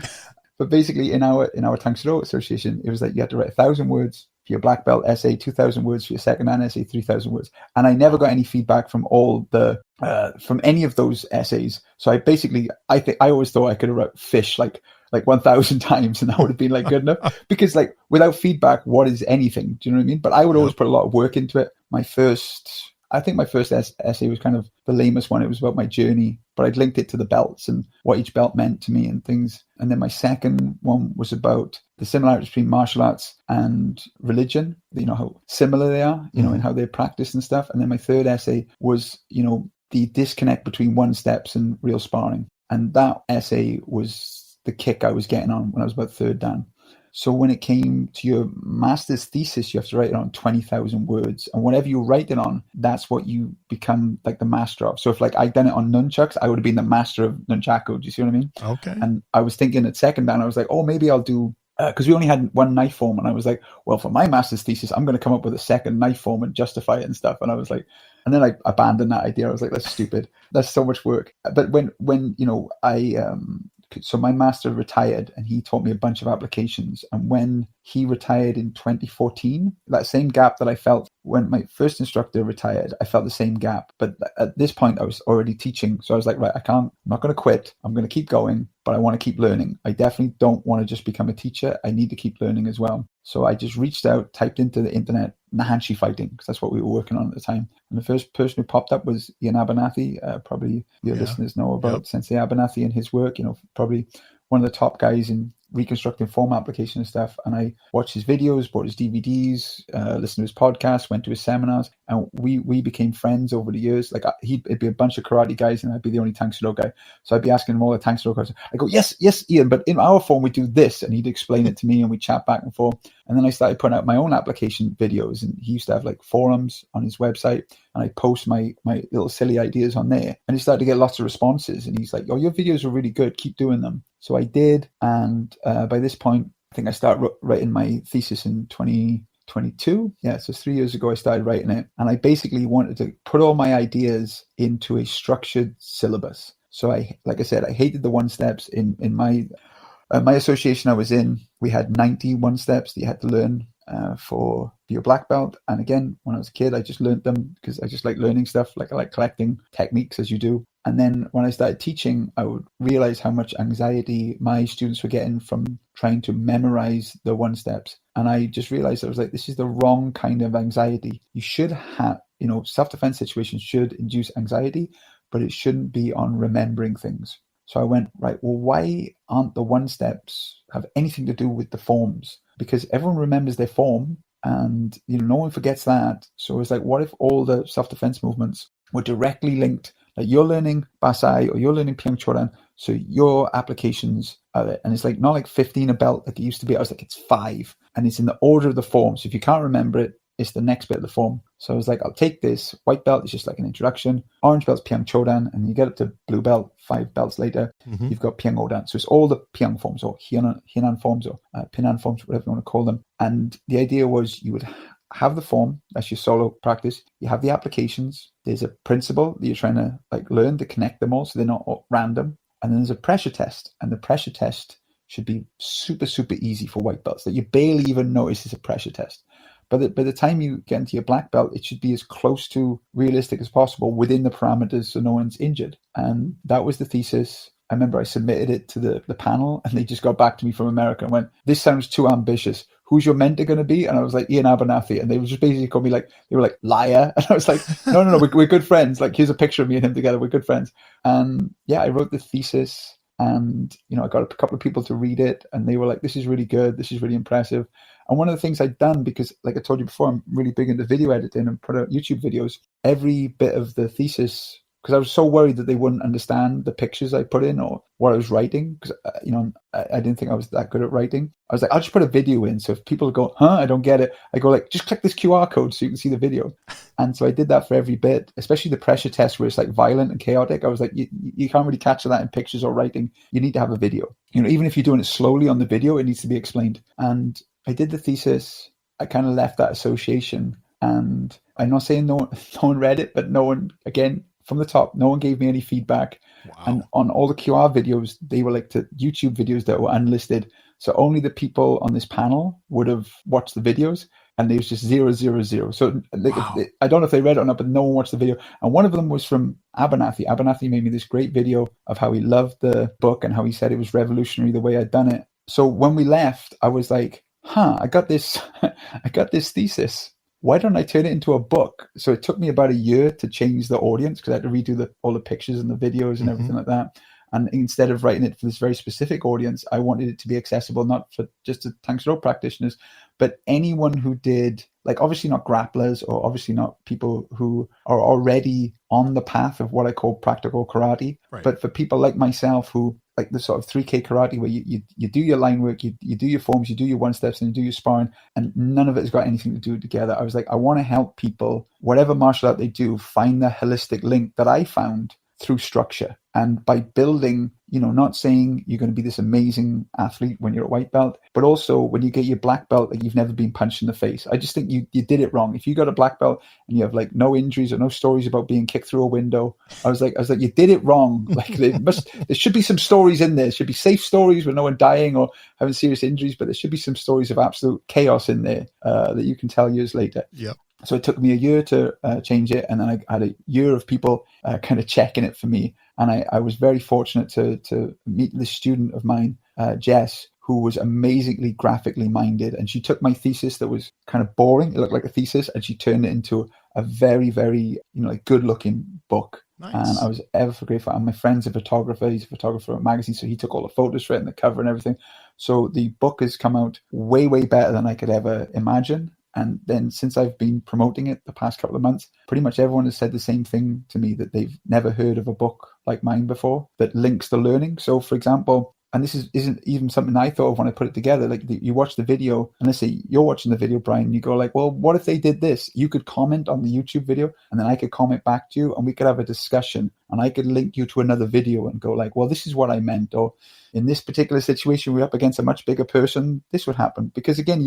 But basically in our Tang Soo association, it was like you had to write 1,000 words for your black belt essay, 2,000 words for your second Dan essay, 3,000 words. And I never got any feedback from from any of those essays. So I always thought I could have wrote fish like 1,000 times and that would have been like good enough. Because like without feedback, what is anything? Do you know what I mean? But I would always put a lot of work into it. My first I think my first essay was kind of the lamest one. It was about my journey, but I'd linked it to the belts and what each belt meant to me and things. And then my second one was about the similarities between martial arts and religion, how similar they are, in how they're practiced and stuff. And then my third essay was, the disconnect between one steps and real sparring. And that essay was the kick I was getting on when I was about third dan. So when it came to your master's thesis, you have to write it on 20,000 words. And whatever you write it on, that's what you become like the master of. So if like I'd done it on nunchucks, I would have been the master of nunchaku. Do you see what I mean? Okay. And I was thinking at second dan, I was like, oh, maybe I'll do, because we only had one knife form. And I was like, well, for my master's thesis, I'm going to come up with a second knife form and justify it and stuff. And I was like, and then I abandoned that idea. I was like, that's stupid. That's so much work. But when so my master retired and he taught me a bunch of applications. And when he retired in 2014, that same gap that I felt when my first instructor retired, I felt the same gap. But at this point I was already teaching. So I was like, right, I'm not going to quit. I'm going to keep going, but I want to keep learning. I definitely don't want to just become a teacher. I need to keep learning as well. So I just reached out, typed into the internet, Nahanshi fighting, because that's what we were working on at the time. And the first person who popped up was Ian Abernathy. Probably your listeners know about Sensei Abernathy and his work, probably one of the top guys in reconstructing form application and stuff. And I watched his videos, bought his DVDs, listened to his podcasts, went to his seminars, and we became friends over the years. Like it'd be a bunch of karate guys and I'd be the only Tang Soo guy. So I'd be asking him all the Tang Soo questions. I go, yes, Ian, but in our form we do this, and he'd explain it to me and we'd chat back and forth. And then I started putting out my own application videos, and he used to have like forums on his website, and I post my little silly ideas on there, and he started to get lots of responses, and he's like, oh, your videos are really good, keep doing them. So I did, and by this point I think I started writing my thesis in 2022. Yeah, so 3 years ago I started writing it, and I basically wanted to put all my ideas into a structured syllabus. So like I said, I hated the one steps. In my association I was in, we had 90 one steps that you had to learn for your black belt. And again, when I was a kid, I just learned them because I just like learning stuff. Like I like collecting techniques, as you do. And then when I started teaching, I would realize how much anxiety my students were getting from trying to memorize the one steps. And I just realized I was like, this is the wrong kind of anxiety. You should have, self-defense situations should induce anxiety, but it shouldn't be on remembering things. So I went, right, well, why aren't the one steps have anything to do with the forms? Because everyone remembers their form and, no one forgets that. So it's like, what if all the self-defense movements were directly linked? Like you're learning Basai or you're learning Pyang Choran, so your applications of it. And it's like not like 15 a belt like it used to be. I was like, it's 5. And it's in the order of the form. So if you can't remember it, it's the next bit of the form. So I was like, I'll take this. White belt is just like an introduction. Orange belt's Pyang Chodan. And you get up to blue belt, 5 belts later, you've got Pyang Odan. So it's all the Pyang forms or Hianan forms or Pinan forms, whatever you want to call them. And the idea was you would have the form, that's your solo practice. You have the applications. There's a principle that you're trying to learn to connect them all so they're not all random. And then there's a pressure test. And the pressure test should be super, super easy for white belts that you barely even notice is a pressure test. But by the time you get into your black belt, it should be as close to realistic as possible within the parameters so no one's injured. And that was the thesis. I remember I submitted it to the panel and they just got back to me from America and went, this sounds too ambitious. Who's your mentor going to be? And I was like, Ian Abernathy. And they just basically called me they were like, liar. And I was like, no, we're good friends. Like, here's a picture of me and him together. We're good friends. And yeah, I wrote the thesis and, I got a couple of people to read it and they were like, this is really good. This is really impressive. And one of the things I'd done, because like I told you before, I'm really big into video editing and put out YouTube videos, every bit of the thesis, because I was so worried that they wouldn't understand the pictures I put in or what I was writing, because, I didn't think I was that good at writing. I was like, I'll just put a video in. So if people go, I don't get it, I go just click this QR code so you can see the video. And so I did that for every bit, especially the pressure test where it's violent and chaotic. I was like, you can't really capture that in pictures or writing. You need to have a video. Even if you're doing it slowly on the video, it needs to be explained. And I did the thesis. I kind of left that association. And I'm not saying no one read it, but no one, again, from the top, no one gave me any feedback. Wow. And on all the QR videos, they were to YouTube videos that were unlisted. So only the people on this panel would have watched the videos, and there was just 0, 0, 0. So wow. I don't know if they read it or not, but no one watched the video. And one of them was from Abernathy. Abernathy made me this great video of how he loved the book and how he said it was revolutionary the way I'd done it. So when we left, I was like, I got this thesis. why don't I turn it into a book? So it took me about a year to change the audience, because I had to redo all the pictures and the videos and everything like that. And instead of writing it for this very specific audience, I wanted it to be accessible, not for just the Tang Soo practitioners, but anyone who did, like, obviously not grapplers, or obviously not people who are already on the path of what I call practical karate, but for people like myself who like the sort of 3K karate, where you do your line work, you do your forms, you do your one steps, and you do your sparring, and none of it has got anything to do together. I was like, I want to help people, whatever martial art they do, find the holistic link that I found through structure. And by building, not saying you're going to be this amazing athlete when you're a white belt, but also when you get your black belt, like, you've never been punched in the face. I just think you did it wrong. If you got a black belt and you have like no injuries or no stories about being kicked through a window, I was like, you did it wrong. Like, there should be some stories in there. There should be safe stories with no one dying or having serious injuries, but there should be some stories of absolute chaos in there that you can tell years later. Yep. So it took me a year to change it, and then I had a year of people kind of checking it for me. And I was very fortunate to meet this student of mine, Jess, who was amazingly graphically minded. And she took my thesis that was kind of boring, it looked like a thesis, and she turned it into a very, very like good-looking book. Nice. And I was ever grateful. And my friend's a photographer. He's a photographer at a magazine, so he took all the photos for it and the cover and everything. So the book has come out way, way better than I could ever imagine. And then since I've been promoting it the past couple of months, pretty much everyone has said the same thing to me, that they've never heard of a book like mine before that links the learning. So, for example, and this isn't even something I thought of when I put it together. Like, you watch the video, and let's say you're watching the video, Brian, and you go like, well, what if they did this? You could comment on the YouTube video, and then I could comment back to you, and we could have a discussion, and I could link you to another video and go like, well, this is what I meant. Or in this particular situation, we're up against a much bigger person, this would happen. Because again,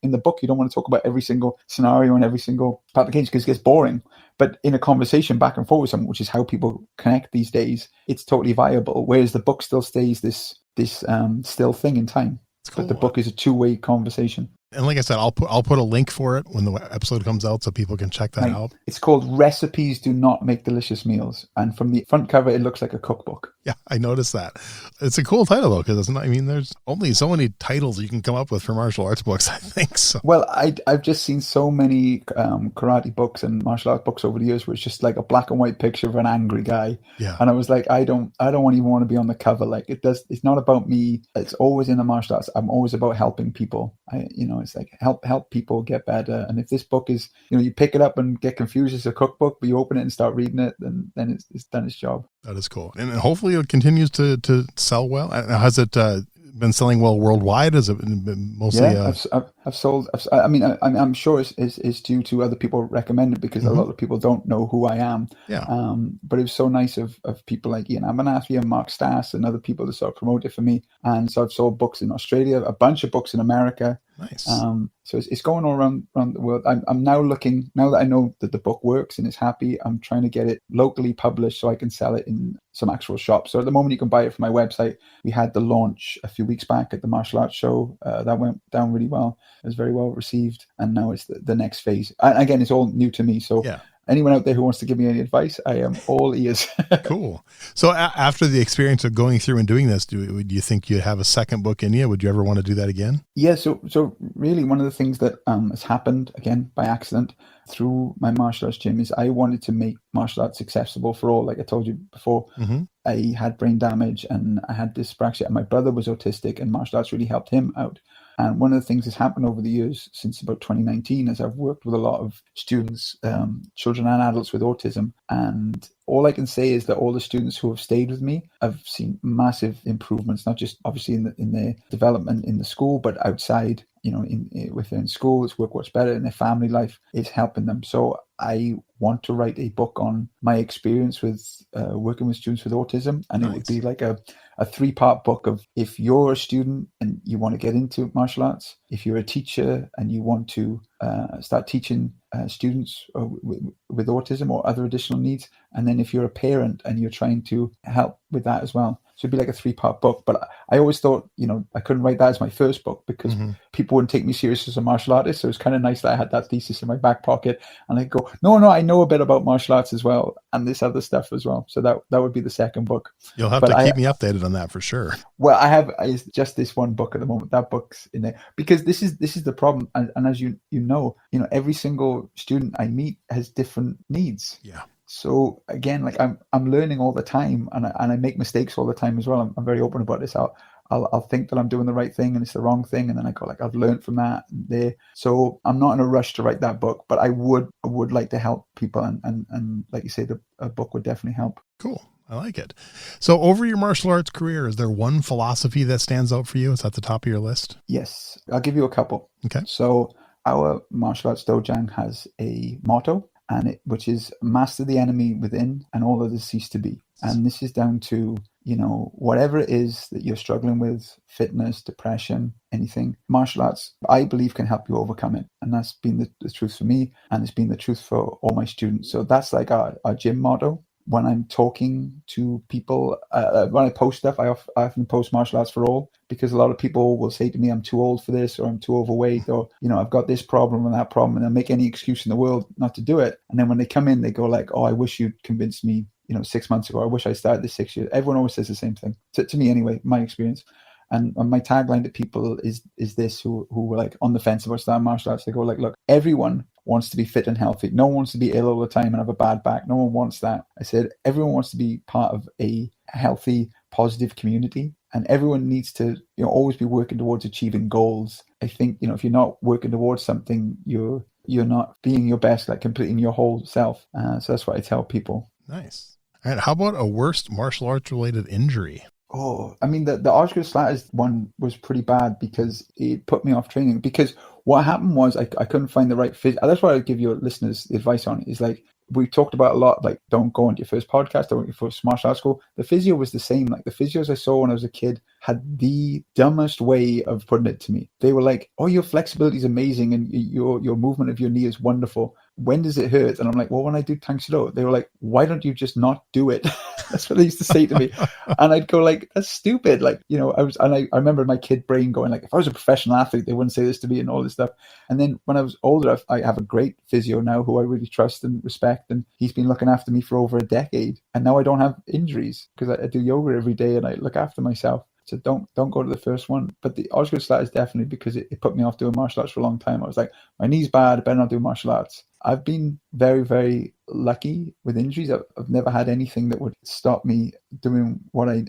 in the book, you don't want to talk about every single scenario and every single part of the game, because it gets boring. But in a conversation back and forth with someone, which is how people connect these days, it's totally viable. Whereas the book still stays this still thing in time. Cool. But the book is a two-way conversation. And like I said, I'll put a link for it when the episode comes out, so people can check that out. It's called Recipes Do Not Make Delicious Meals. And from the front cover, it looks like a cookbook. Yeah, I noticed that. It's a cool title, though, because it's not, I mean, there's only so many titles you can come up with for martial arts books, I think. So. Well, I've just seen so many karate books and martial arts books over the years where it's just like a black and white picture of an angry guy. Yeah. And I was like, I don't even want to be on the cover. Like, it's not about me. It's always in the martial arts. I'm always about helping people. It's like help people get better. And if this book is, you pick it up and get confused as a cookbook, but you open it and start reading it, then it's done its job. That is cool. And hopefully it continues to sell well. Has it been selling well worldwide? Has it been mostly? Yeah, I've sold. I mean, I'm sure it's due to other people recommend it, because a lot of people don't know who I am. Yeah. But it was so nice of people like Ian Abernathy and Mark Stass and other people to sort of promote it for me. And so I've sold books in Australia, a bunch of books in America. Nice. So it's going all around the world. I'm now looking, now that I know that the book works and is happy, I'm trying to get it locally published so I can sell it in some actual shops. So at the moment you can buy it from my website. We had the launch a few weeks back at the martial arts show. That went down really well. It was very well received. And now it's the next phase. And again, it's all new to me. So yeah. Anyone out there who wants to give me any advice, I am all ears. Cool. So after the experience of going through and doing this, do you think you'd have a second book in you? Would you ever want to do that again? Yeah. So really one of the things that has happened, again, by accident through my martial arts gym, is I wanted to make martial arts accessible for all. Like I told you before, I had brain damage and I had dyspraxia, and my brother was autistic, and martial arts really helped him out. And one of the things that's happened over the years since about 2019 is I've worked with a lot of students, children and adults with autism. And all I can say is that all the students who have stayed with me have seen massive improvements, not just obviously in their development in the school, but outside, within school, it's work better in their family life, it's helping them. So I want to write a book on my experience with working with students with autism. And It would be like a 3-part book of, if you're a student and you want to get into martial arts, if you're a teacher and you want to start teaching students with autism or other additional needs, and then if you're a parent and you're trying to help with that as well. So it'd be like a 3-part book. But I always thought, I couldn't write that as my first book because people wouldn't take me serious as a martial artist. So it was kind of nice that I had that thesis in my back pocket, and I go, no, I know a bit about martial arts as well, and this other stuff as well. So that would be the second book. You'll have to keep me updated on that for sure. Well, I have just this one book at the moment. That book's in there because this is the problem. And as you know, every single student I meet has different needs. Yeah. So again, like I'm learning all the time, and I make mistakes all the time as well. I'm very open about this. I'll think that I'm doing the right thing and it's the wrong thing, and then I go like, I've learned from that there. So I'm not in a rush to write that book, but I would like to help people, and like you say, a book would definitely help. Cool. I like it. So over your martial arts career, is there one philosophy that stands out for you? Is that the top of your list? Yes, I'll give you a couple. Okay. So our martial arts dojang has a motto, which is master the enemy within and all others cease to be. And this is down to, whatever it is that you're struggling with, fitness, depression, anything, martial arts, I believe, can help you overcome it. And that's been the truth for me, and it's been the truth for all my students. So that's like our gym motto. When I'm talking to people, when I post stuff, I often post martial arts for all, because a lot of people will say to me, I'm too old for this, or I'm too overweight, or, I've got this problem and that problem, and they'll make any excuse in the world not to do it. And then when they come in, they go like, oh, I wish you'd convinced me, 6 months ago. I wish I started this 6 years. Everyone always says the same thing. To me anyway, my experience. And my tagline to people is this, who were like on the fence about starting martial arts. They go like, look, everyone wants to be fit and healthy. No one wants to be ill all the time and have a bad back. No one wants that. I said, everyone wants to be part of a healthy, positive community. And everyone needs to, always be working towards achieving goals. I think, if you're not working towards something, you're not being your best, like completing your whole self. So that's what I tell people. Nice. All right. How about a worst martial arts related injury? Oh, I mean, the article slatters one was pretty bad because it put me off training. Because what happened was I couldn't find the right physio. That's what I'd give your listeners the advice on, is like, we talked about a lot, like, don't go into your first podcast, don't go into your first martial arts school. The physio was the same. Like, the physios I saw when I was a kid had the dumbest way of putting it to me. They were like, oh, your flexibility is amazing and your movement of your knee is wonderful. When does it hurt? And I'm like, well, when I do Tang Soo. They were like, why don't you just not do it? That's what they used to say to me. And I'd go like, that's stupid. Like, I remember my kid brain going like, if I was a professional athlete, they wouldn't say this to me and all this stuff. And then when I was older, I have a great physio now who I really trust and respect. And he's been looking after me for over a decade. And now I don't have injuries because I do yoga every day and I look after myself. So don't go to the first one. But the article slat is definitely because it put me off doing martial arts for a long time. I was like, my knee's bad, I better not do martial arts. I've been very, very lucky with injuries. I've never had anything that would stop me doing what I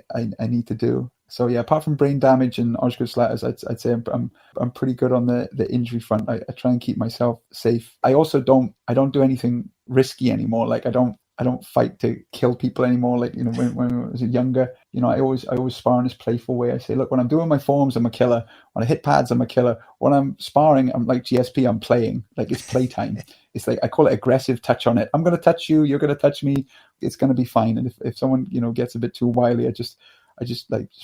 need to do. So yeah, apart from brain damage and article slatters, I'd say I'm pretty good on the injury front. I try and keep myself safe. I also don't do anything risky anymore. Like I don't fight to kill people anymore. Like, when I was younger, I always spar in this playful way. I say, look, when I'm doing my forms, I'm a killer. When I hit pads, I'm a killer. When I'm sparring, I'm like GSP, I'm playing. Like, it's playtime. It's like, I call it aggressive touch on it. I'm going to touch you. You're going to touch me. It's going to be fine. And if someone, gets a bit too wily, I just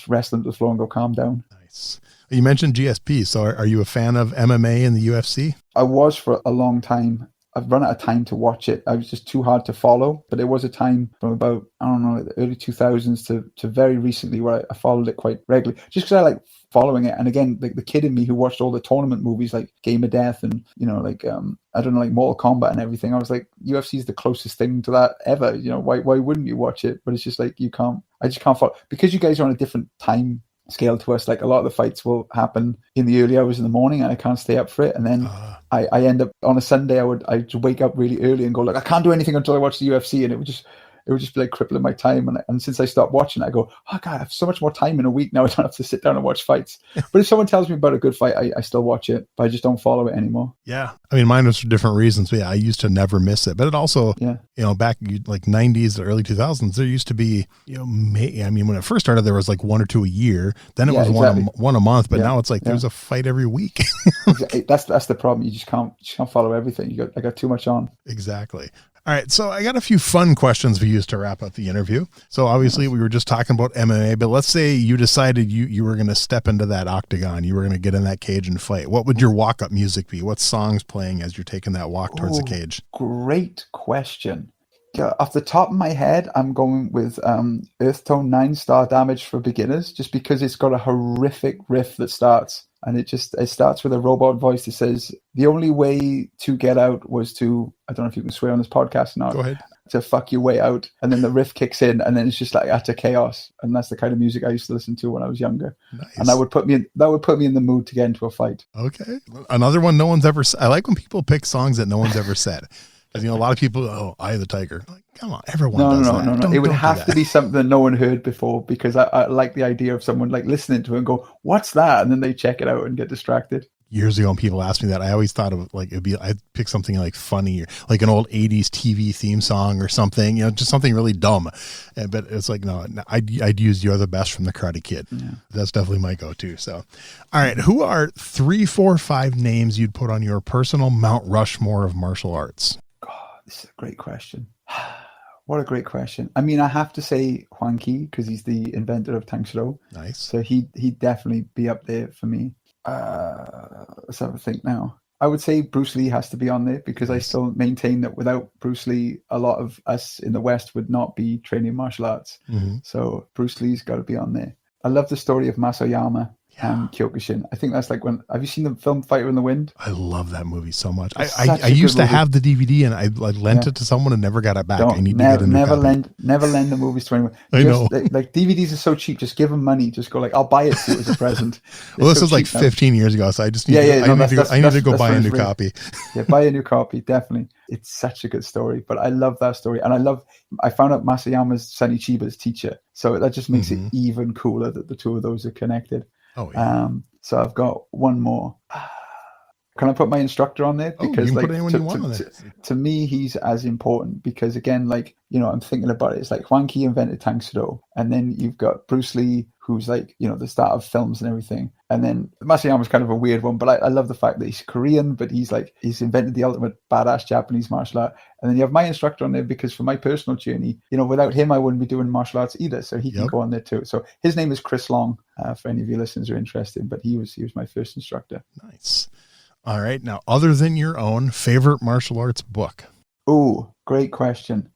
wrestle them to the floor and go, calm down. Nice. You mentioned GSP. So are you a fan of MMA and the UFC? I was for a long time. I've run out of time to watch it. I was just too hard to follow. But there was a time from about, the early 2000s to very recently where I followed it quite regularly, just because I like following it. And again, the kid in me who watched all the tournament movies like Game of Death and, like Mortal Kombat and everything, I was like, UFC is the closest thing to that ever. Why wouldn't you watch it? But it's just like, I just can't follow. Because you guys are on a different time scale to us. Like, a lot of the fights will happen in the early hours in the morning and I can't stay up for it. And then I end up on a Sunday, I'd wake up really early and go like, I can't do anything until I watch the UFC. And it would just be like crippling my time. And since I stopped watching, I go, oh God, I have so much more time in a week now. I don't have to sit down and watch fights. But if someone tells me about a good fight, I still watch it, but I just don't follow it anymore. Yeah. I mean, mine was for different reasons. But yeah, I used to never miss it. But it also, back like 90s, early 2000s, there used to be, when it first started, there was like one or two a year. Then it was one a month. But now it's like there's a fight every week. That's the problem. You just can't follow everything. I got too much on. Exactly. All right, so I got a few fun questions we used to wrap up the interview. So obviously we were just talking about MMA, but let's say you decided you were going to step into that octagon, you were going to get in that cage and fight. What would your walk-up music be? What song's playing as you're taking that walk towards the cage? Great question. Off the top of my head, I'm going with Earth Tone 9 Star Damage for Beginners, just because it's got a horrific riff that starts. And it starts with a robot voice that says, the only way to get out was to, I don't know if you can swear on this podcast or not. Go ahead. To fuck your way out. And then the riff kicks in, and then it's just like utter chaos. And that's the kind of music I used to listen to when I was younger. Nice. And that would put me in the mood to get into a fight. Okay. Another one no one's ever said. I like when people pick songs that no one's ever said. Because, you know, a lot of people, Eye of the Tiger. Like, come on, everyone does that. No. It would have to be something that no one heard before, because I like the idea of someone like listening to it and go, what's that? And then they check it out and get distracted. Years ago when people asked me that, I always thought of like, I'd pick something like funny, or like an old 80s TV theme song or something, you know, just something really dumb. But it's like, no, I'd use You're the Best from the Karate Kid. Yeah. That's definitely my go-to. So, all right. Who are 3, 4, 5 names you'd put on your personal Mount Rushmore of martial arts? This is a great question. What a great question. I mean, I have to say Huang Qi, because he's the inventor of Tang Soo. Nice. So he'd definitely be up there for me. Let's have a think now. I would say Bruce Lee has to be on there, because I still maintain that without Bruce Lee, a lot of us in the West would not be training martial arts. Mm-hmm. So Bruce Lee's got to be on there. I love the story of Masoyama and Kyokushin. I think that's like have you seen the film Fighter in the Wind? I love that movie so much. I used to have the DVD, and I lent it to someone and never got it back. I need to get a new copy. Never lend the movies to anyone. I know. Like DVDs are so cheap. Just give them money. Just go like, I'll buy it to you as a present. Well, this is like 15 years ago, so I just need I need to go buy a new copy. Yeah, buy a new copy, definitely. It's such a good story, but I love that story. And I found out Masayama's Sonny Chiba's teacher. So that just makes it even cooler that the two of those are connected. Oh, yeah. So I've got one more. Can I put my instructor on there? Because you can put anyone you want on there. To me, he's as important, because again, like, you know, I'm thinking about it. It's like Huang Qi invented Tang Soo, and then you've got Bruce Lee, who's like, you know, the start of films and everything. And then Masayama's kind of a weird one, but I love the fact that he's Korean, but he's invented the ultimate badass Japanese martial art. And then you have my instructor on there, because for my personal journey, you know, without him, I wouldn't be doing martial arts either. So he can go on there too. So his name is Chris Long, for any of your listeners who are interested, but he was my first instructor. Nice. All right. Now, other than your own favorite martial arts book? Oh, great question.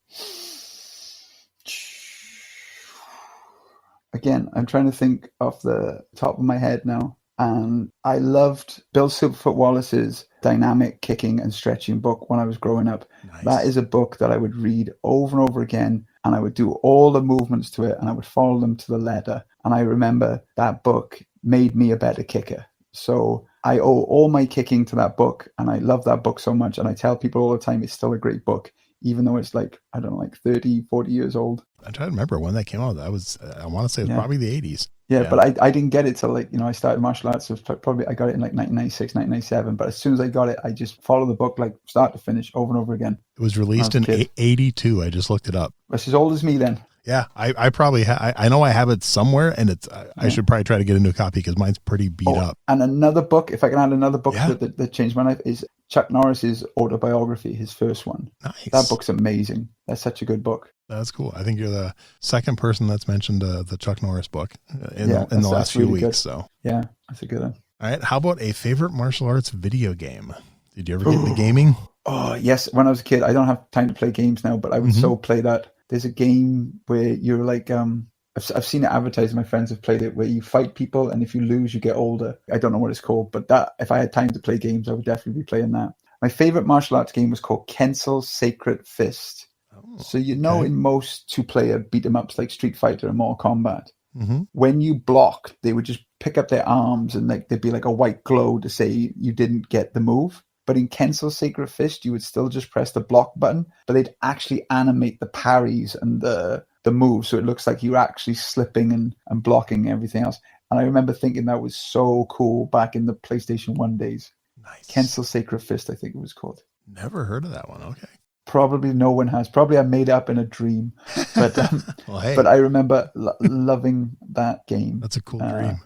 Again, I'm trying to think off the top of my head now. And I loved Bill Superfoot Wallace's dynamic kicking and stretching book when I was growing up. Nice. That is a book that I would read over and over again, and I would do all the movements to it, and I would follow them to the letter. And I remember that book made me a better kicker. So I owe all my kicking to that book, and I love that book so much. And I tell people all the time, it's still a great book, even though it's like, I don't know, like 30, 40 years old. I'm trying to remember when that came out. I want to say it was probably the 80s. Yeah, but I didn't get it till, like, you know, I started martial arts. So probably I got it in like 1996, 1997. But as soon as I got it, I just followed the book like start to finish over and over again. It was released in 82. I just looked it up. That's as old as me then. Yeah, I probably I know I have it somewhere, and I should probably try to get a new copy, because mine's pretty beat up. And another book, if I can add another book that changed my life, is Chuck Norris's autobiography, his first one. Nice. That book's amazing. That's such a good book. That's cool. I think you're the second person that's mentioned the Chuck Norris book in the last few weeks. Good. So yeah, that's a good one. All right. How about a favorite martial arts video game? Did you ever get into gaming? Oh, yes. When I was a kid, I don't have time to play games now, but I would so play that. There's a game where you're like, I've seen it advertised. My friends have played it, where you fight people, and if you lose, you get older. I don't know what it's called, but that, if I had time to play games, I would definitely be playing that. My favorite martial arts game was called Kensel's Sacred Fist. So, you know, in most 2-player beat 'em ups like Street Fighter and Mortal Kombat, when you blocked, they would just pick up their arms, and like there'd be like a white glow to say you didn't get the move. But in Kensel's Sacred Fist, you would still just press the block button, but they'd actually animate the parries and the moves, so it looks like you're actually slipping and blocking everything else. And I remember thinking that was so cool back in the PlayStation 1 days. Nice. Kensel's Sacred Fist, I think it was called. Never heard of that one. Okay. Probably no one has. Probably I made it up in a dream. But but I remember loving that game. That's a cool dream.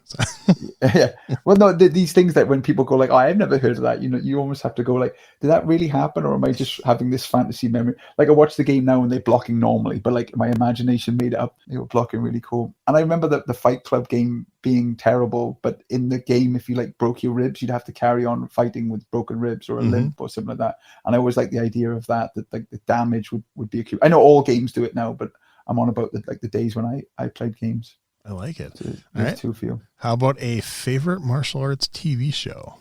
Yeah. Well, no, these things that when people go like, "Oh, I've never heard of that," you almost have to go like, "Did that really happen, or am I just having this fantasy memory?" Like I watch the game now and they're blocking normally, but like my imagination made it up. They were blocking really cool. And I remember the Fight Club game being terrible, but in the game, if you like broke your ribs, you'd have to carry on fighting with broken ribs or a limp or something like that. And I always like the idea of that like the damage would be acute. I know all games do it now, but I'm on about the days when I played games. I like it. So all right. Two for you. How about a favorite martial arts TV show?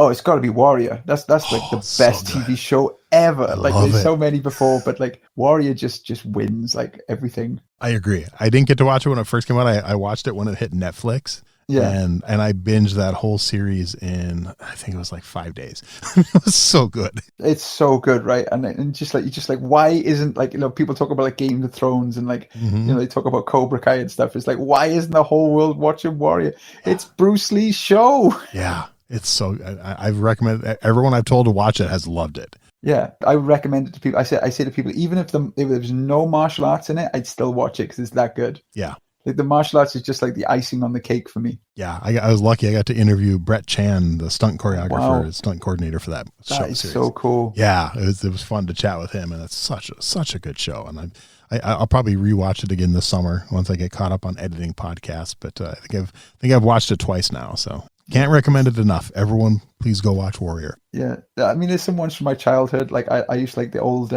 Oh, it's got to be Warrior. That's like the best TV show ever. Like there's so many before, but like Warrior just wins like everything. I agree. I didn't get to watch it when it first came out. I watched it when it hit Netflix. Yeah. And I binged that whole series in, I think it was like 5 days. It was so good. It's so good, right? And just like, why isn't like, people talk about like Game of Thrones and like, they talk about Cobra Kai and stuff. It's like, why isn't the whole world watching Warrior? It's Bruce Lee's show. Yeah. It's so, I've recommended, everyone I've told to watch it has loved it. Yeah, I recommend it to people. I say to people, even if there was no martial arts in it, I'd still watch it because it's that good. Yeah. Like the martial arts is just like the icing on the cake for me. Yeah, I was lucky. I got to interview Brett Chan, the stunt choreographer, stunt coordinator for that show. That is series. So cool. Yeah, it was fun to chat with him, and it's such a good show. And I'll probably rewatch it again this summer once I get caught up on editing podcasts. But I think I've watched it twice now, so can't recommend it enough. Everyone, please go watch Warrior. Yeah, I mean, there's some ones from my childhood. Like I used to like the old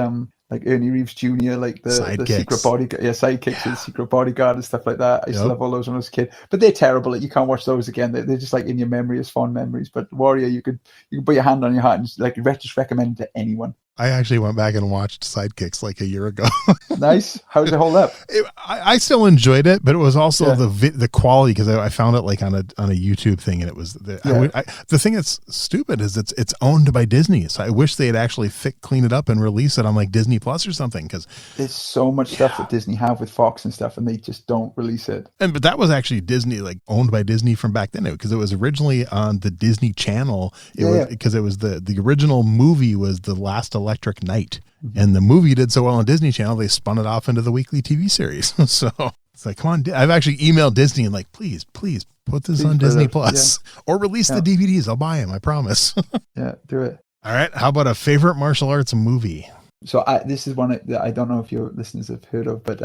like Ernie Reeves Jr., like the secret bodyguard, sidekicks and the secret bodyguard and stuff like that. I used to love all those when I was a kid, but they're terrible. Like you can't watch those again. They're just like in your memory as fond memories. But Warrior, you could put your hand on your heart and like just recommend it to anyone. I actually went back and watched Sidekicks like a year ago. Nice. How does it hold up? I still enjoyed it, but it was also the quality because I found it like on a YouTube thing, and it was the thing that's stupid is it's owned by Disney. So I wish they had actually clean it up and release it on like Disney Plus or something, because there's so much stuff that Disney have with Fox and stuff, and they just don't release it. But that was actually Disney, like owned by Disney from back then, because it was originally on the Disney Channel. Because it was the original movie was The Last Electric Night, and the movie did so well on Disney Channel they spun it off into the weekly TV series. So it's like, come on, I've actually emailed Disney and like, please put this on Disney Plus or release the DVDs. I'll buy them, I promise. Yeah, do it. All right, how about a favorite martial arts movie? So this is one that I don't know if your listeners have heard of, but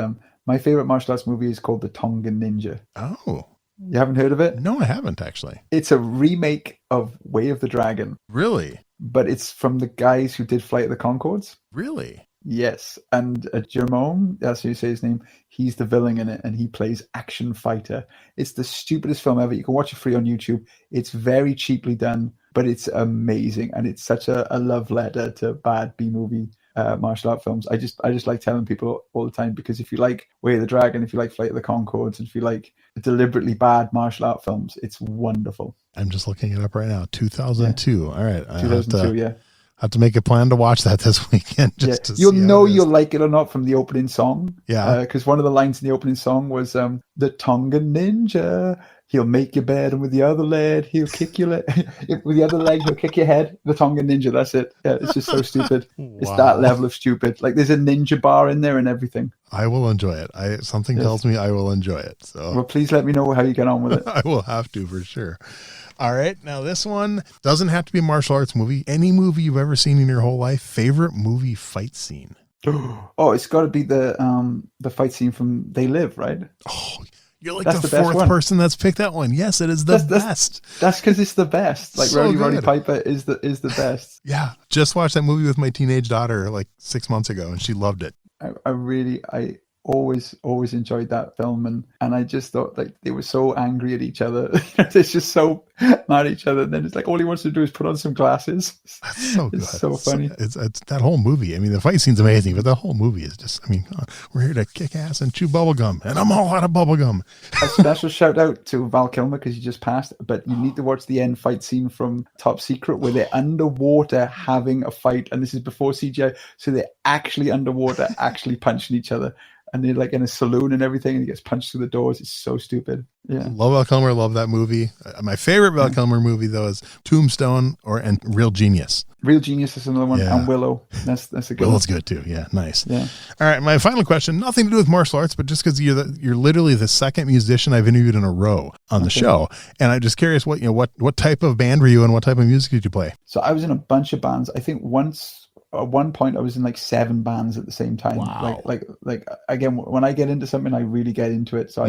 my favorite martial arts movie is called The Tongan Ninja. Oh, you haven't heard of it? No, I haven't actually. It's a remake of Way of the Dragon. Really? But it's from the guys who did Flight of the Conchords. Really? Yes. And Jerome, that's how you say his name, he's the villain in it, and he plays action fighter. It's the stupidest film ever. You can watch it free on YouTube. It's very cheaply done, but it's amazing. And it's such a love letter to bad B-movie martial art films. I just like telling people all the time, because if you like Way of the Dragon, if you like Flight of the Conchords, and if you like deliberately bad martial art films, it's wonderful. I'm just looking it up right now. 2002. Yeah. All right. 2002. I have to make a plan to watch that this weekend. You'll know you'll like it or not from the opening song. Yeah. Because one of the lines in the opening song was the Tongan Ninja. He'll make your bed, and with the other leg, he'll kick your leg. With the other leg, he'll kick your head. The Tongan Ninja, that's it. Yeah, it's just so stupid. Wow. It's that level of stupid. Like there's a ninja bar in there and everything. I will enjoy it. Something tells me I will enjoy it. So well, please let me know how you get on with it. I will have to for sure. All right. Now this one doesn't have to be a martial arts movie. Any movie you've ever seen in your whole life. Favorite movie fight scene? Oh, it's got to be the fight scene from They Live, right? Oh, you're like the fourth person that's picked that one. Yes, it is the best. That's because it's the best. Like so Roddy Piper is the best. Yeah, just watched that movie with my teenage daughter like 6 months ago, and she loved it. I always enjoyed that film, and I just thought like they were so angry at each other. They're just so mad at each other, and then it's like all he wants to do is put on some glasses. That's so good. It's so funny. It's that whole movie. I mean, the fight scene's amazing, but the whole movie is just, I mean, we're here to kick ass and chew bubblegum, and I'm all out of bubblegum. A special shout out to Val Kilmer, because he just passed, but you need to watch the end fight scene from Top Secret where they're underwater having a fight, and this is before CGI, so they're actually underwater, actually punching each other. and they're like in a saloon and everything, and he gets punched through the doors. It's so stupid. Yeah. Love Val Kilmer. Love that movie. My favorite Val Kilmer movie though is Tombstone and Real Genius. Real Genius is another one. Yeah. And Willow. That's a good Willow's one. good too. Yeah. Nice. Yeah. All right. My final question, nothing to do with martial arts, but just because you're literally the second musician I've interviewed in a row on the show. And I'm just curious what type of band were you and what type of music did you play? So I was in a bunch of bands. I think at one point I was in like 7 bands at the same time. Wow. Like again, when I get into something, I really get into it. So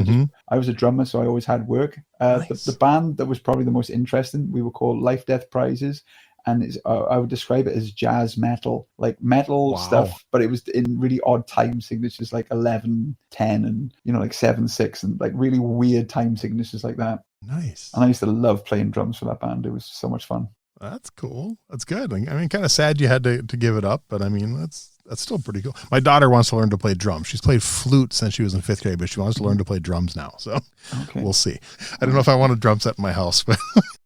I was a drummer, so I always had work. Nice. The band that was probably the most interesting, we were called Life Death Prizes. And I would describe it as jazz metal, like metal stuff, but it was in really odd time signatures, like 11, 10, and like 7, 6, and like really weird time signatures like that. Nice. And I used to love playing drums for that band. It was so much fun. That's cool. That's good. I mean, kind of sad you had to give it up, but I mean, that's still pretty cool. My daughter wants to learn to play drums. She's played flute since she was in 5th grade, but she wants to learn to play drums now. So We'll see. I don't know if I want a drum set in my house, but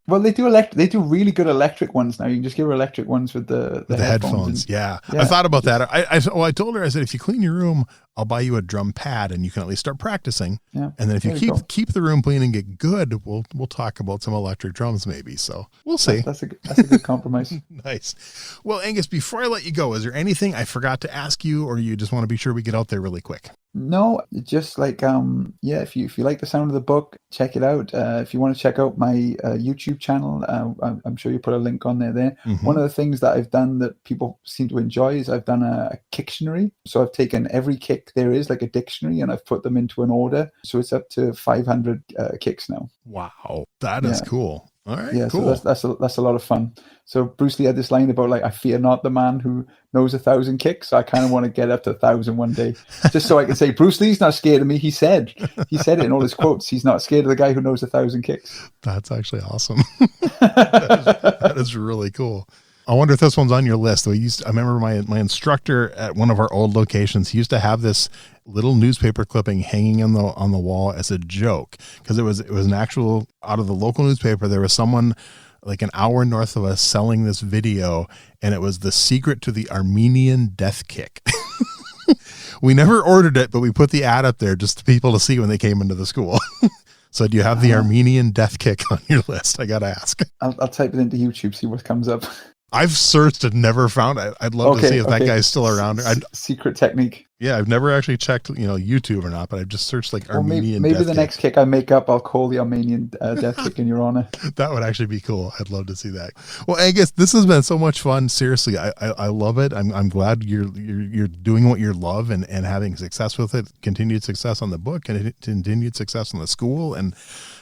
well, they do really good electric ones now. You can just give her electric ones with the headphones. Yeah. I thought about that. I told her, I said, if you clean your room, I'll buy you a drum pad and you can at least start practicing. Yeah. And then if you keep the room clean and get good, we'll talk about some electric drums maybe. So we'll see. That's a good compromise. Nice. Well, Angus, before I let you go, is there anything I forgot to ask you, or you just want to be sure we get out there really quick? No, just like if you like the sound of the book, check it out. If you want to check out my YouTube channel, I'm sure you put a link on there. Mm-hmm. One of the things that I've done that people seem to enjoy is I've done a Kictionary. So I've taken every kick there is, like a dictionary, and I've put them into an order. So it's up to 500 kicks now. Wow, that is cool. All right, yeah, cool. So that's a lot of fun. So Bruce Lee had this line about like, I fear not the man who knows 1,000 kicks. So I kind of want to get up to 1,000 one day, just so I can say Bruce Lee's not scared of me. He said it in all his quotes. He's not scared of the guy who knows 1,000 kicks. That's actually awesome. that is really cool. I wonder if this one's on your list. I remember my instructor at one of our old locations, he used to have this little newspaper clipping hanging on the wall as a joke, because it was an actual, out of the local newspaper, there was someone like an hour north of us selling this video, and it was the secret to the Armenian death kick. We never ordered it, but we put the ad up there just for people to see when they came into the school. So do you have the Armenian death kick on your list? I got to ask. I'll type it into YouTube, see what comes up. I've searched and never found it. I'd love to see if that guy's still around. Secret technique. Yeah, I've never actually checked, YouTube or not, but I've just searched like Armenian death maybe the kick. next kick I make up, I'll call the Armenian death kick in your honor. That would actually be cool. I'd love to see that. Well, Angus, this has been so much fun. Seriously, I love it. I'm glad you're doing what you love and having success with it. Continued success on the book and continued success on the school. And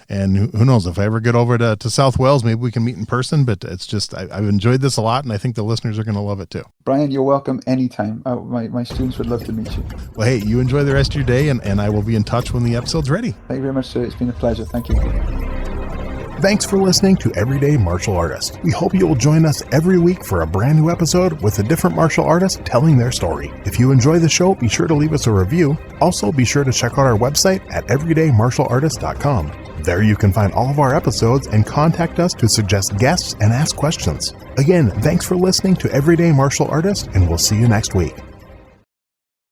who knows, if I ever get over to South Wales, maybe we can meet in person. But it's just, I've enjoyed this a lot, and I think the listeners are going to love it too. Brian, you're welcome anytime. My students would love to meet you. Well, hey, you enjoy the rest of your day, and I will be in touch when the episode's ready. Thank you very much, sir. It's been a pleasure. Thank you. Thanks for listening to Everyday Martial Artist. We hope you will join us every week for a brand new episode with a different martial artist telling their story. If you enjoy the show, be sure to leave us a review. Also, be sure to check out our website at everydaymartialartist.com. There you can find all of our episodes and contact us to suggest guests and ask questions. Again, thanks for listening to Everyday Martial Artist, and we'll see you next week.